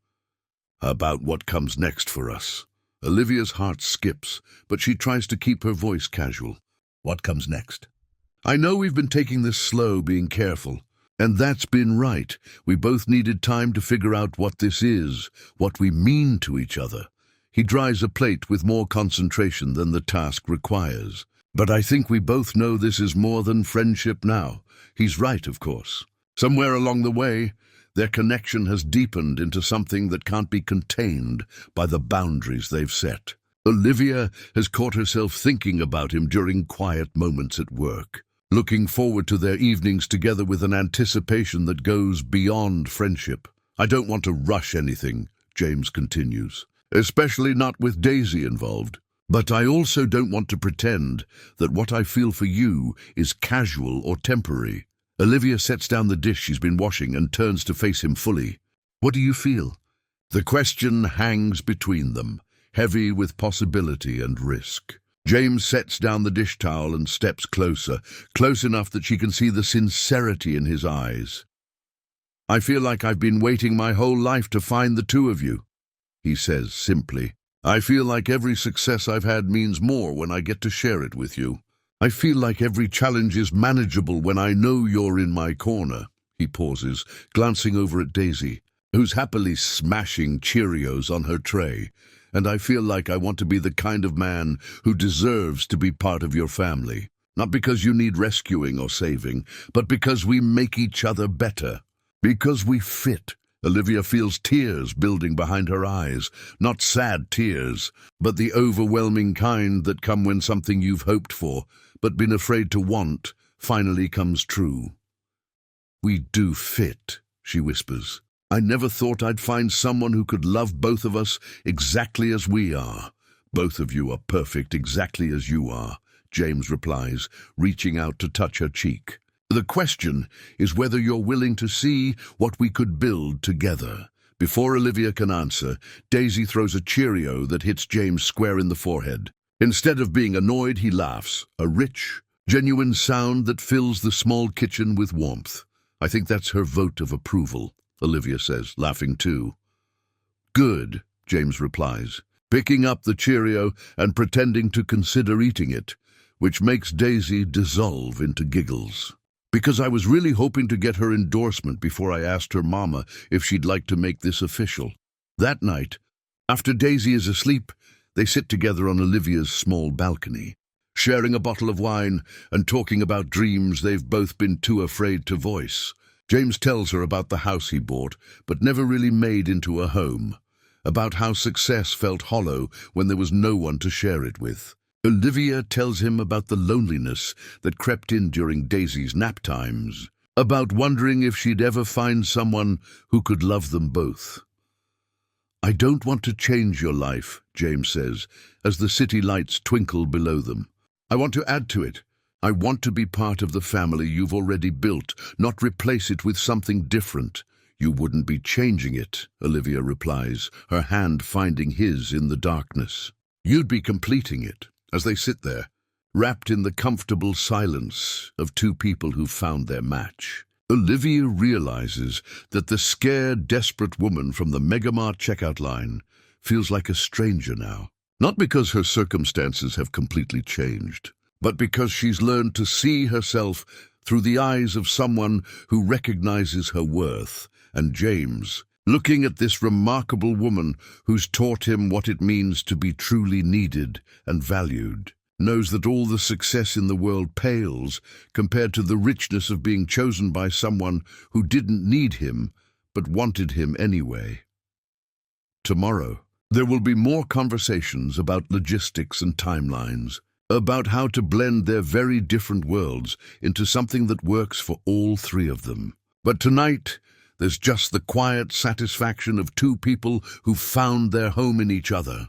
"about what comes next for us." Olivia's heart skips, but she tries to keep her voice casual. "What comes next?" "I know we've been taking this slow, being careful. And that's been right. We both needed time to figure out what this is, what we mean to each other." He dries a plate with more concentration than the task requires. "But I think we both know this is more than friendship now." He's right, of course. Somewhere along the way, their connection has deepened into something that can't be contained by the boundaries they've set. Olivia has caught herself thinking about him during quiet moments at work, looking forward to their evenings together with an anticipation that goes beyond friendship. "I don't want to rush anything," James continues, "especially not with Daisy involved. But I also don't want to pretend that what I feel for you is casual or temporary." Olivia sets down the dish she's been washing and turns to face him fully. "What do you feel?" The question hangs between them, heavy with possibility and risk. James sets down the dish towel and steps closer, close enough that she can see the sincerity in his eyes. "I feel like I've been waiting my whole life to find the two of you," he says simply. "I feel like every success I've had means more when I get to share it with you. I feel like every challenge is manageable when I know you're in my corner." He pauses, glancing over at Daisy, who's happily smashing Cheerios on her tray. "And I feel like I want to be the kind of man who deserves to be part of your family. Not because you need rescuing or saving, but because we make each other better. Because we fit." Olivia feels tears building behind her eyes. Not sad tears, but the overwhelming kind that come when something you've hoped for, but been afraid to want, finally comes true. "We do fit," she whispers. "I never thought I'd find someone who could love both of us exactly as we are." "Both of you are perfect exactly as you are," James replies, reaching out to touch her cheek. "The question is whether you're willing to see what we could build together." Before Olivia can answer, Daisy throws a Cheerio that hits James square in the forehead. Instead of being annoyed, he laughs, a rich, genuine sound that fills the small kitchen with warmth. "I think that's her vote of approval," Olivia says, laughing too. "Good," James replies, picking up the Cheerio and pretending to consider eating it, which makes Daisy dissolve into giggles. "Because I was really hoping to get her endorsement before I asked her mama if she'd like to make this official." That night, after Daisy is asleep, they sit together on Olivia's small balcony, sharing a bottle of wine and talking about dreams they've both been too afraid to voice. James tells her about the house he bought, but never really made into a home, about how success felt hollow when there was no one to share it with. Olivia tells him about the loneliness that crept in during Daisy's nap times, about wondering if she'd ever find someone who could love them both. "I don't want to change your life," James says, as the city lights twinkle below them. "I want to add to it. I want to be part of the family you've already built, not replace it with something different." "You wouldn't be changing it," Olivia replies, her hand finding his in the darkness. "You'd be completing it." As they sit there, wrapped in the comfortable silence of two people who've found their match, Olivia realizes that the scared, desperate woman from the Megamart checkout line feels like a stranger now. Not because her circumstances have completely changed, but because she's learned to see herself through the eyes of someone who recognizes her worth. And James, looking at this remarkable woman who's taught him what it means to be truly needed and valued, knows that all the success in the world pales compared to the richness of being chosen by someone who didn't need him but wanted him anyway. Tomorrow, there will be more conversations about logistics and timelines, about how to blend their very different worlds into something that works for all three of them. But tonight, There's just the quiet satisfaction of two people who've found their home in each other.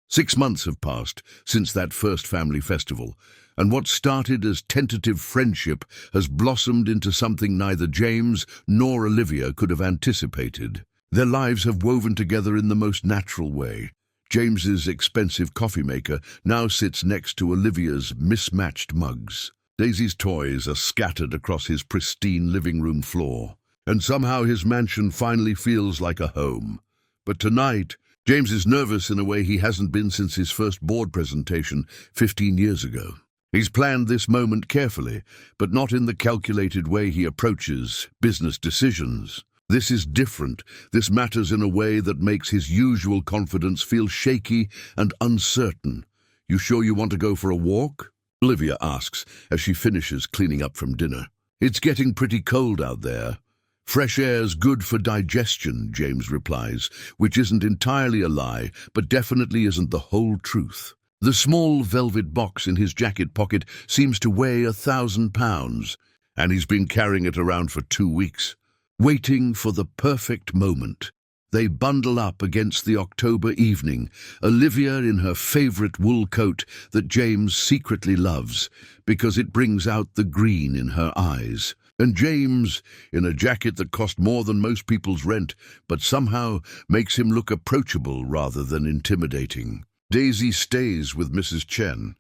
6 months have passed since that first family festival, and what started as tentative friendship has blossomed into something neither James nor Olivia could have anticipated. Their lives have woven together in the most natural way. James's expensive coffee maker now sits next to Olivia's mismatched mugs. Daisy's toys are scattered across his pristine living room floor, and somehow his mansion finally feels like a home. But tonight, James is nervous in a way he hasn't been since his first board presentation 15 years ago. He's planned this moment carefully, but not in the calculated way he approaches business decisions. This is different. This matters in a way that makes his usual confidence feel shaky and uncertain. "You sure you want to go for a walk?" Olivia asks as she finishes cleaning up from dinner. "It's getting pretty cold out there." "Fresh air's good for digestion," James replies, which isn't entirely a lie, but definitely isn't the whole truth. The small velvet box in his jacket pocket seems to weigh 1,000 pounds, and he's been carrying it around for 2 weeks, waiting for the perfect moment. They bundle up against the October evening, Olivia in her favorite wool coat that James secretly loves because it brings out the green in her eyes, and James in a jacket that cost more than most people's rent, but somehow makes him look approachable rather than intimidating. Daisy stays with Mrs. Chen,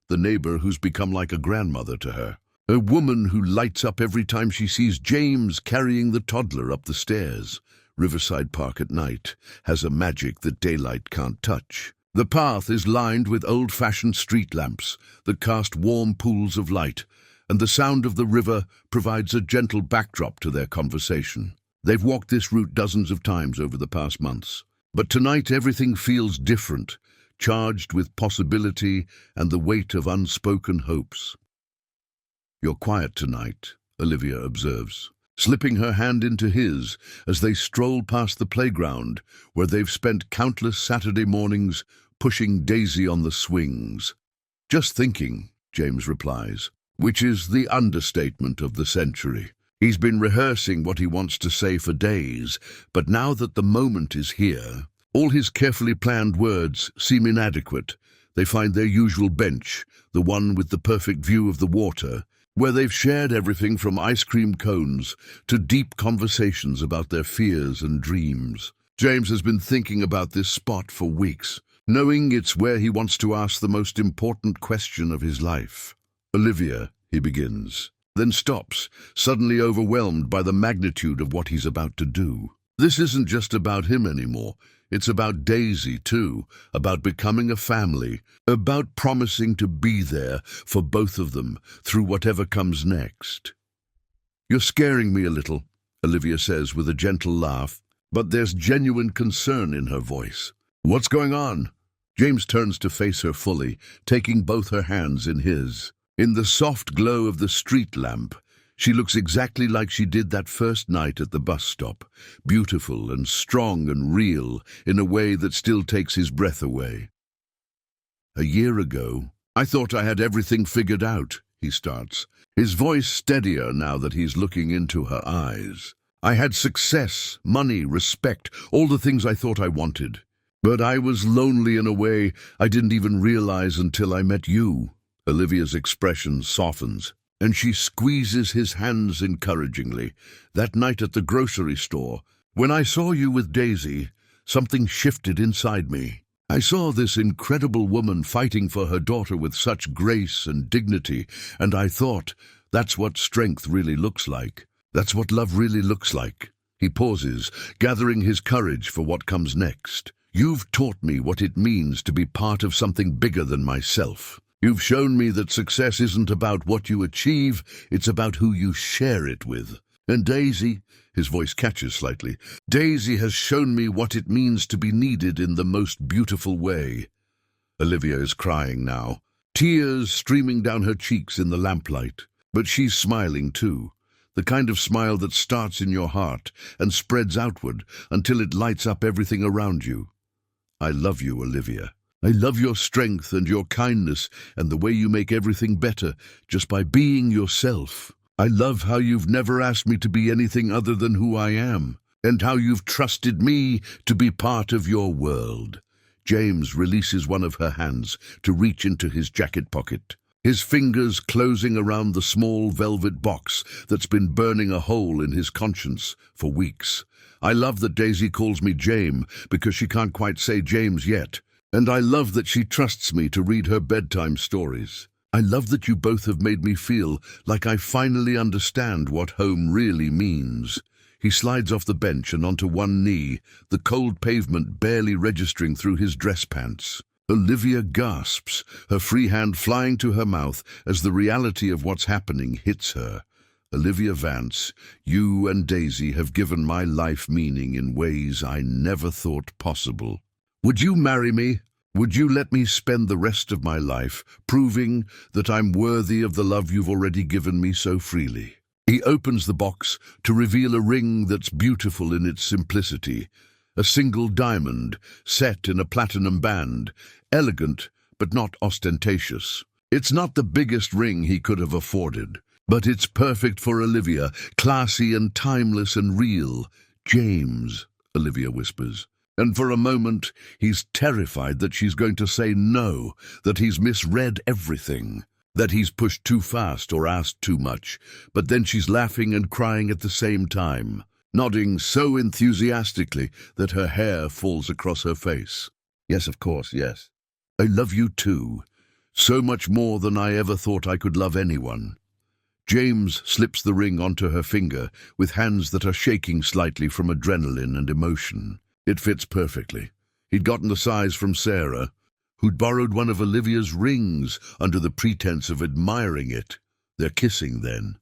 the neighbor who's become like a grandmother to her, a woman who lights up every time she sees James carrying the toddler up the stairs. Riverside Park at night has a magic that daylight can't touch. The path is lined with old-fashioned street lamps that cast warm pools of light, and the sound of the river provides a gentle backdrop to their conversation. They've walked this route dozens of times over the past months, but tonight everything feels different, charged with possibility and the weight of unspoken hopes. "You're quiet tonight," Olivia observes, slipping her hand into his as they stroll past the playground where they've spent countless Saturday mornings pushing Daisy on the swings. "Just thinking," James replies, which is the understatement of the century. He's been rehearsing what he wants to say for days, but now that the moment is here, all his carefully planned words seem inadequate. They find their usual bench, the one with the perfect view of the water, where they've shared everything from ice cream cones to deep conversations about their fears and dreams. James has been thinking about this spot for weeks, knowing it's where he wants to ask the most important question of his life. "Olivia," he begins, then stops, suddenly overwhelmed by the magnitude of what he's about to do. This isn't just about him anymore. It's about Daisy, too, about becoming a family, about promising to be there for both of them through whatever comes next. "You're scaring me a little," Olivia says with a gentle laugh, but there's genuine concern in her voice. "What's going on?" James turns to face her fully, taking both her hands in his. In the soft glow of the street lamp, she looks exactly like she did that first night at the bus stop, beautiful and strong and real in a way that still takes his breath away. "A year ago, I thought I had everything figured out," he starts, his voice steadier now that he's looking into her eyes. "I had success, money, respect, all the things I thought I wanted. But I was lonely in a way I didn't even realize until I met you." Olivia's expression softens, and she squeezes his hands encouragingly. "That night at the grocery store, when I saw you with Daisy, something shifted inside me. I saw this incredible woman fighting for her daughter with such grace and dignity, and I thought, that's what strength really looks like. That's what love really looks like." He pauses, gathering his courage for what comes next. "You've taught me what it means to be part of something bigger than myself. You've shown me that success isn't about what you achieve, it's about who you share it with. And Daisy," his voice catches slightly, "Daisy has shown me what it means to be needed in the most beautiful way." Olivia is crying now, tears streaming down her cheeks in the lamplight. But she's smiling too, the kind of smile that starts in your heart and spreads outward until it lights up everything around you. "I love you, Olivia. I love your strength and your kindness and the way you make everything better just by being yourself." I love how you've never asked me to be anything other than who I am, and how you've trusted me to be part of your world. James releases one of her hands to reach into his jacket pocket, his fingers closing around the small velvet box that's been burning a hole in his conscience for weeks. I love that Daisy calls me James because she can't quite say James yet, and I love that she trusts me to read her bedtime stories. I love that you both have made me feel like I finally understand what home really means. He slides off the bench and onto one knee, the cold pavement barely registering through his dress pants. Olivia gasps, her free hand flying to her mouth as the reality of what's happening hits her. Olivia Vance, you and Daisy have given my life meaning in ways I never thought possible. Would you marry me? Would you let me spend the rest of my life proving that I'm worthy of the love you've already given me so freely? He opens the box to reveal a ring that's beautiful in its simplicity, a single diamond set in a platinum band, elegant but not ostentatious. It's not the biggest ring he could have afforded, but it's perfect for Olivia, classy and timeless and real. James, Olivia whispers. And for a moment, he's terrified that she's going to say no, that he's misread everything, that he's pushed too fast or asked too much. But then she's laughing and crying at the same time, nodding so enthusiastically that her hair falls across her face. Yes, of course, yes. I love you too, so much more than I ever thought I could love anyone. James slips the ring onto her finger with hands that are shaking slightly from adrenaline and emotion. It fits perfectly. He'd gotten the size from Sarah, who'd borrowed one of Olivia's rings under the pretense of admiring it. They're kissing then.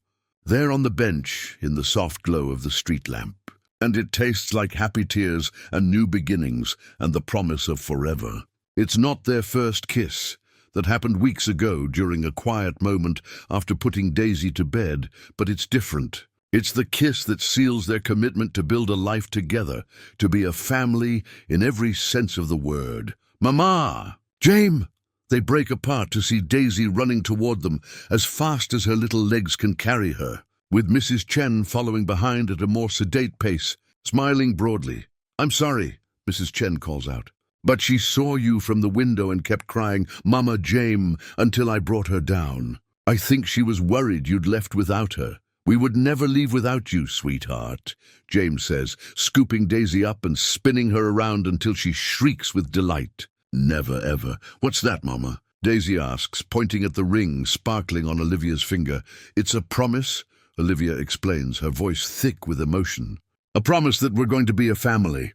There on the bench in the soft glow of the street lamp. And it tastes like happy tears and new beginnings and the promise of forever. It's not their first kiss. That happened weeks ago during a quiet moment after putting Daisy to bed, but it's different. It's the kiss that seals their commitment to build a life together, to be a family in every sense of the word. Mama! James! They break apart to see Daisy running toward them as fast as her little legs can carry her, with Mrs. Chen following behind at a more sedate pace, smiling broadly. I'm sorry, Mrs. Chen calls out. But she saw you from the window and kept crying, Mama James, until I brought her down. I think she was worried you'd left without her. We would never leave without you, sweetheart, James says, scooping Daisy up and spinning her around until she shrieks with delight. Never, ever. What's that, Mama? Daisy asks, pointing at the ring sparkling on Olivia's finger. It's a promise, Olivia explains, her voice thick with emotion. A promise that we're going to be a family.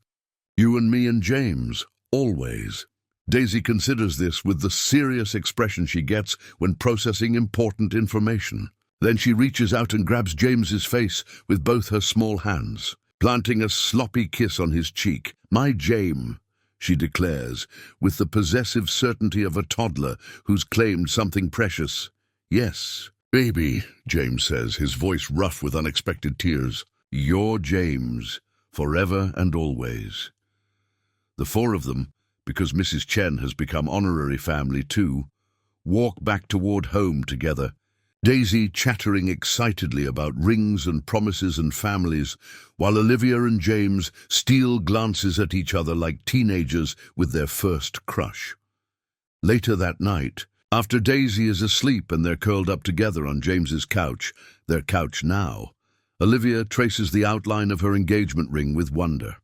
You and me and James, always. Daisy considers this with the serious expression she gets when processing important information. Then she reaches out and grabs James's face with both her small hands, planting a sloppy kiss on his cheek. My James, she declares, with the possessive certainty of a toddler who's claimed something precious. Yes, baby, James says, his voice rough with unexpected tears. You're James, forever and always. The four of them, because Mrs. Chen has become honorary family too, walk back toward home together, Daisy chattering excitedly about rings and promises and families, while Olivia and James steal glances at each other like teenagers with their first crush. Later that night, after Daisy is asleep and they're curled up together on James's couch, their couch now, Olivia traces the outline of her engagement ring with wonder.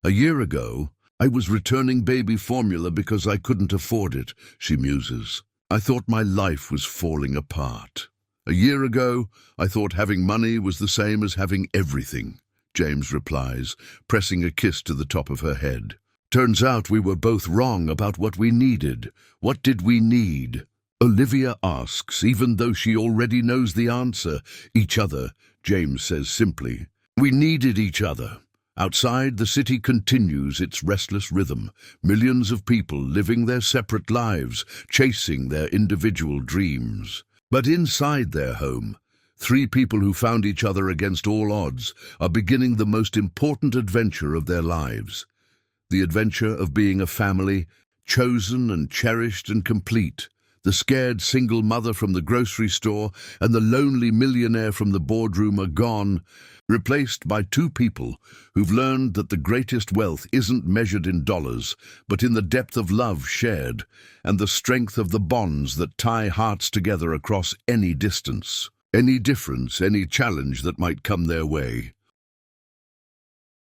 A year ago, I was returning baby formula because I couldn't afford it, she muses. I thought my life was falling apart. A year ago, I thought having money was the same as having everything, James replies, pressing a kiss to the top of her head. Turns out we were both wrong about what we needed. What did we need? Olivia asks, even though she already knows the answer. Each other, James says simply. We needed each other. Outside, the city continues its restless rhythm, millions of people living their separate lives, chasing their individual dreams. But inside their home, three people who found each other against all odds are beginning the most important adventure of their lives. The adventure of being a family, chosen and cherished and complete, The scared single mother from the grocery store and the lonely millionaire from the boardroom are gone, replaced by two people who've learned that the greatest wealth isn't measured in dollars, but in the depth of love shared and the strength of the bonds that tie hearts together across any distance, any difference, any challenge that might come their way.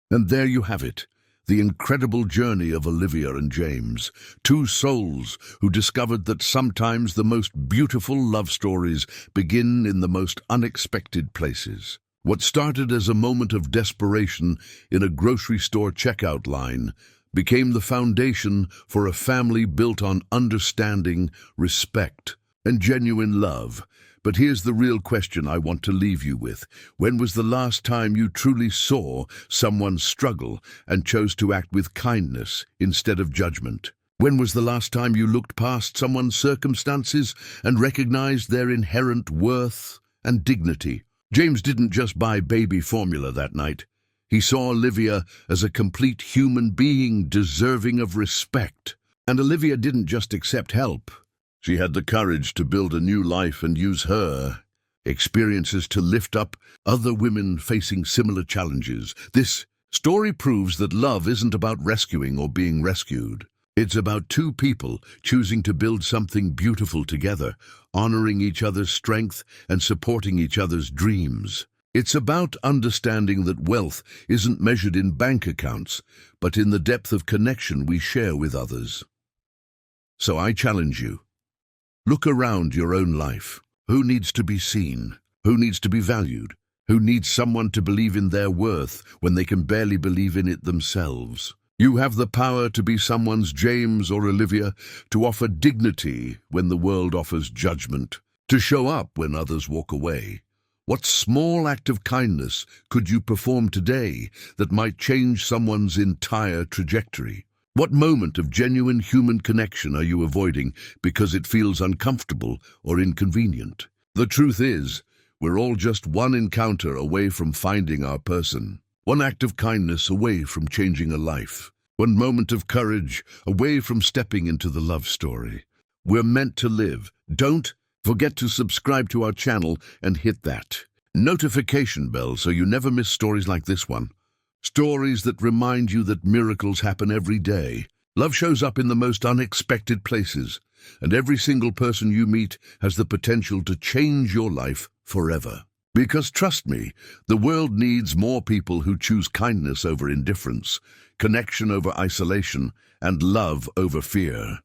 And there you have it. The incredible journey of Olivia and James, two souls who discovered that sometimes the most beautiful love stories begin in the most unexpected places. What started as a moment of desperation in a grocery store checkout line became the foundation for a family built on understanding, respect, and genuine love. But here's the real question I want to leave you with. When was the last time you truly saw someone struggle and chose to act with kindness instead of judgment? When was the last time you looked past someone's circumstances and recognized their inherent worth and dignity? James didn't just buy baby formula that night. He saw Olivia as a complete human being deserving of respect. And Olivia didn't just accept help. She had the courage to build a new life and use her experiences to lift up other women facing similar challenges. This story proves that love isn't about rescuing or being rescued. It's about two people choosing to build something beautiful together, honoring each other's strength and supporting each other's dreams. It's about understanding that wealth isn't measured in bank accounts, but in the depth of connection we share with others. So I challenge you. Look around your own life. Who needs to be seen? Who needs to be valued? Who needs someone to believe in their worth when they can barely believe in it themselves? You have the power to be someone's James or Olivia, to offer dignity when the world offers judgment, to show up when others walk away. What small act of kindness could you perform today that might change someone's entire trajectory? What moment of genuine human connection are you avoiding because it feels uncomfortable or inconvenient? The truth is, we're all just one encounter away from finding our person, one act of kindness away from changing a life, one moment of courage away from stepping into the love story. We're meant to live. Don't forget to subscribe to our channel and hit that notification bell so you never miss stories like this one. Stories that remind you that miracles happen every day. Love shows up in the most unexpected places, and every single person you meet has the potential to change your life forever. Because trust me, the world needs more people who choose kindness over indifference, connection over isolation, and love over fear.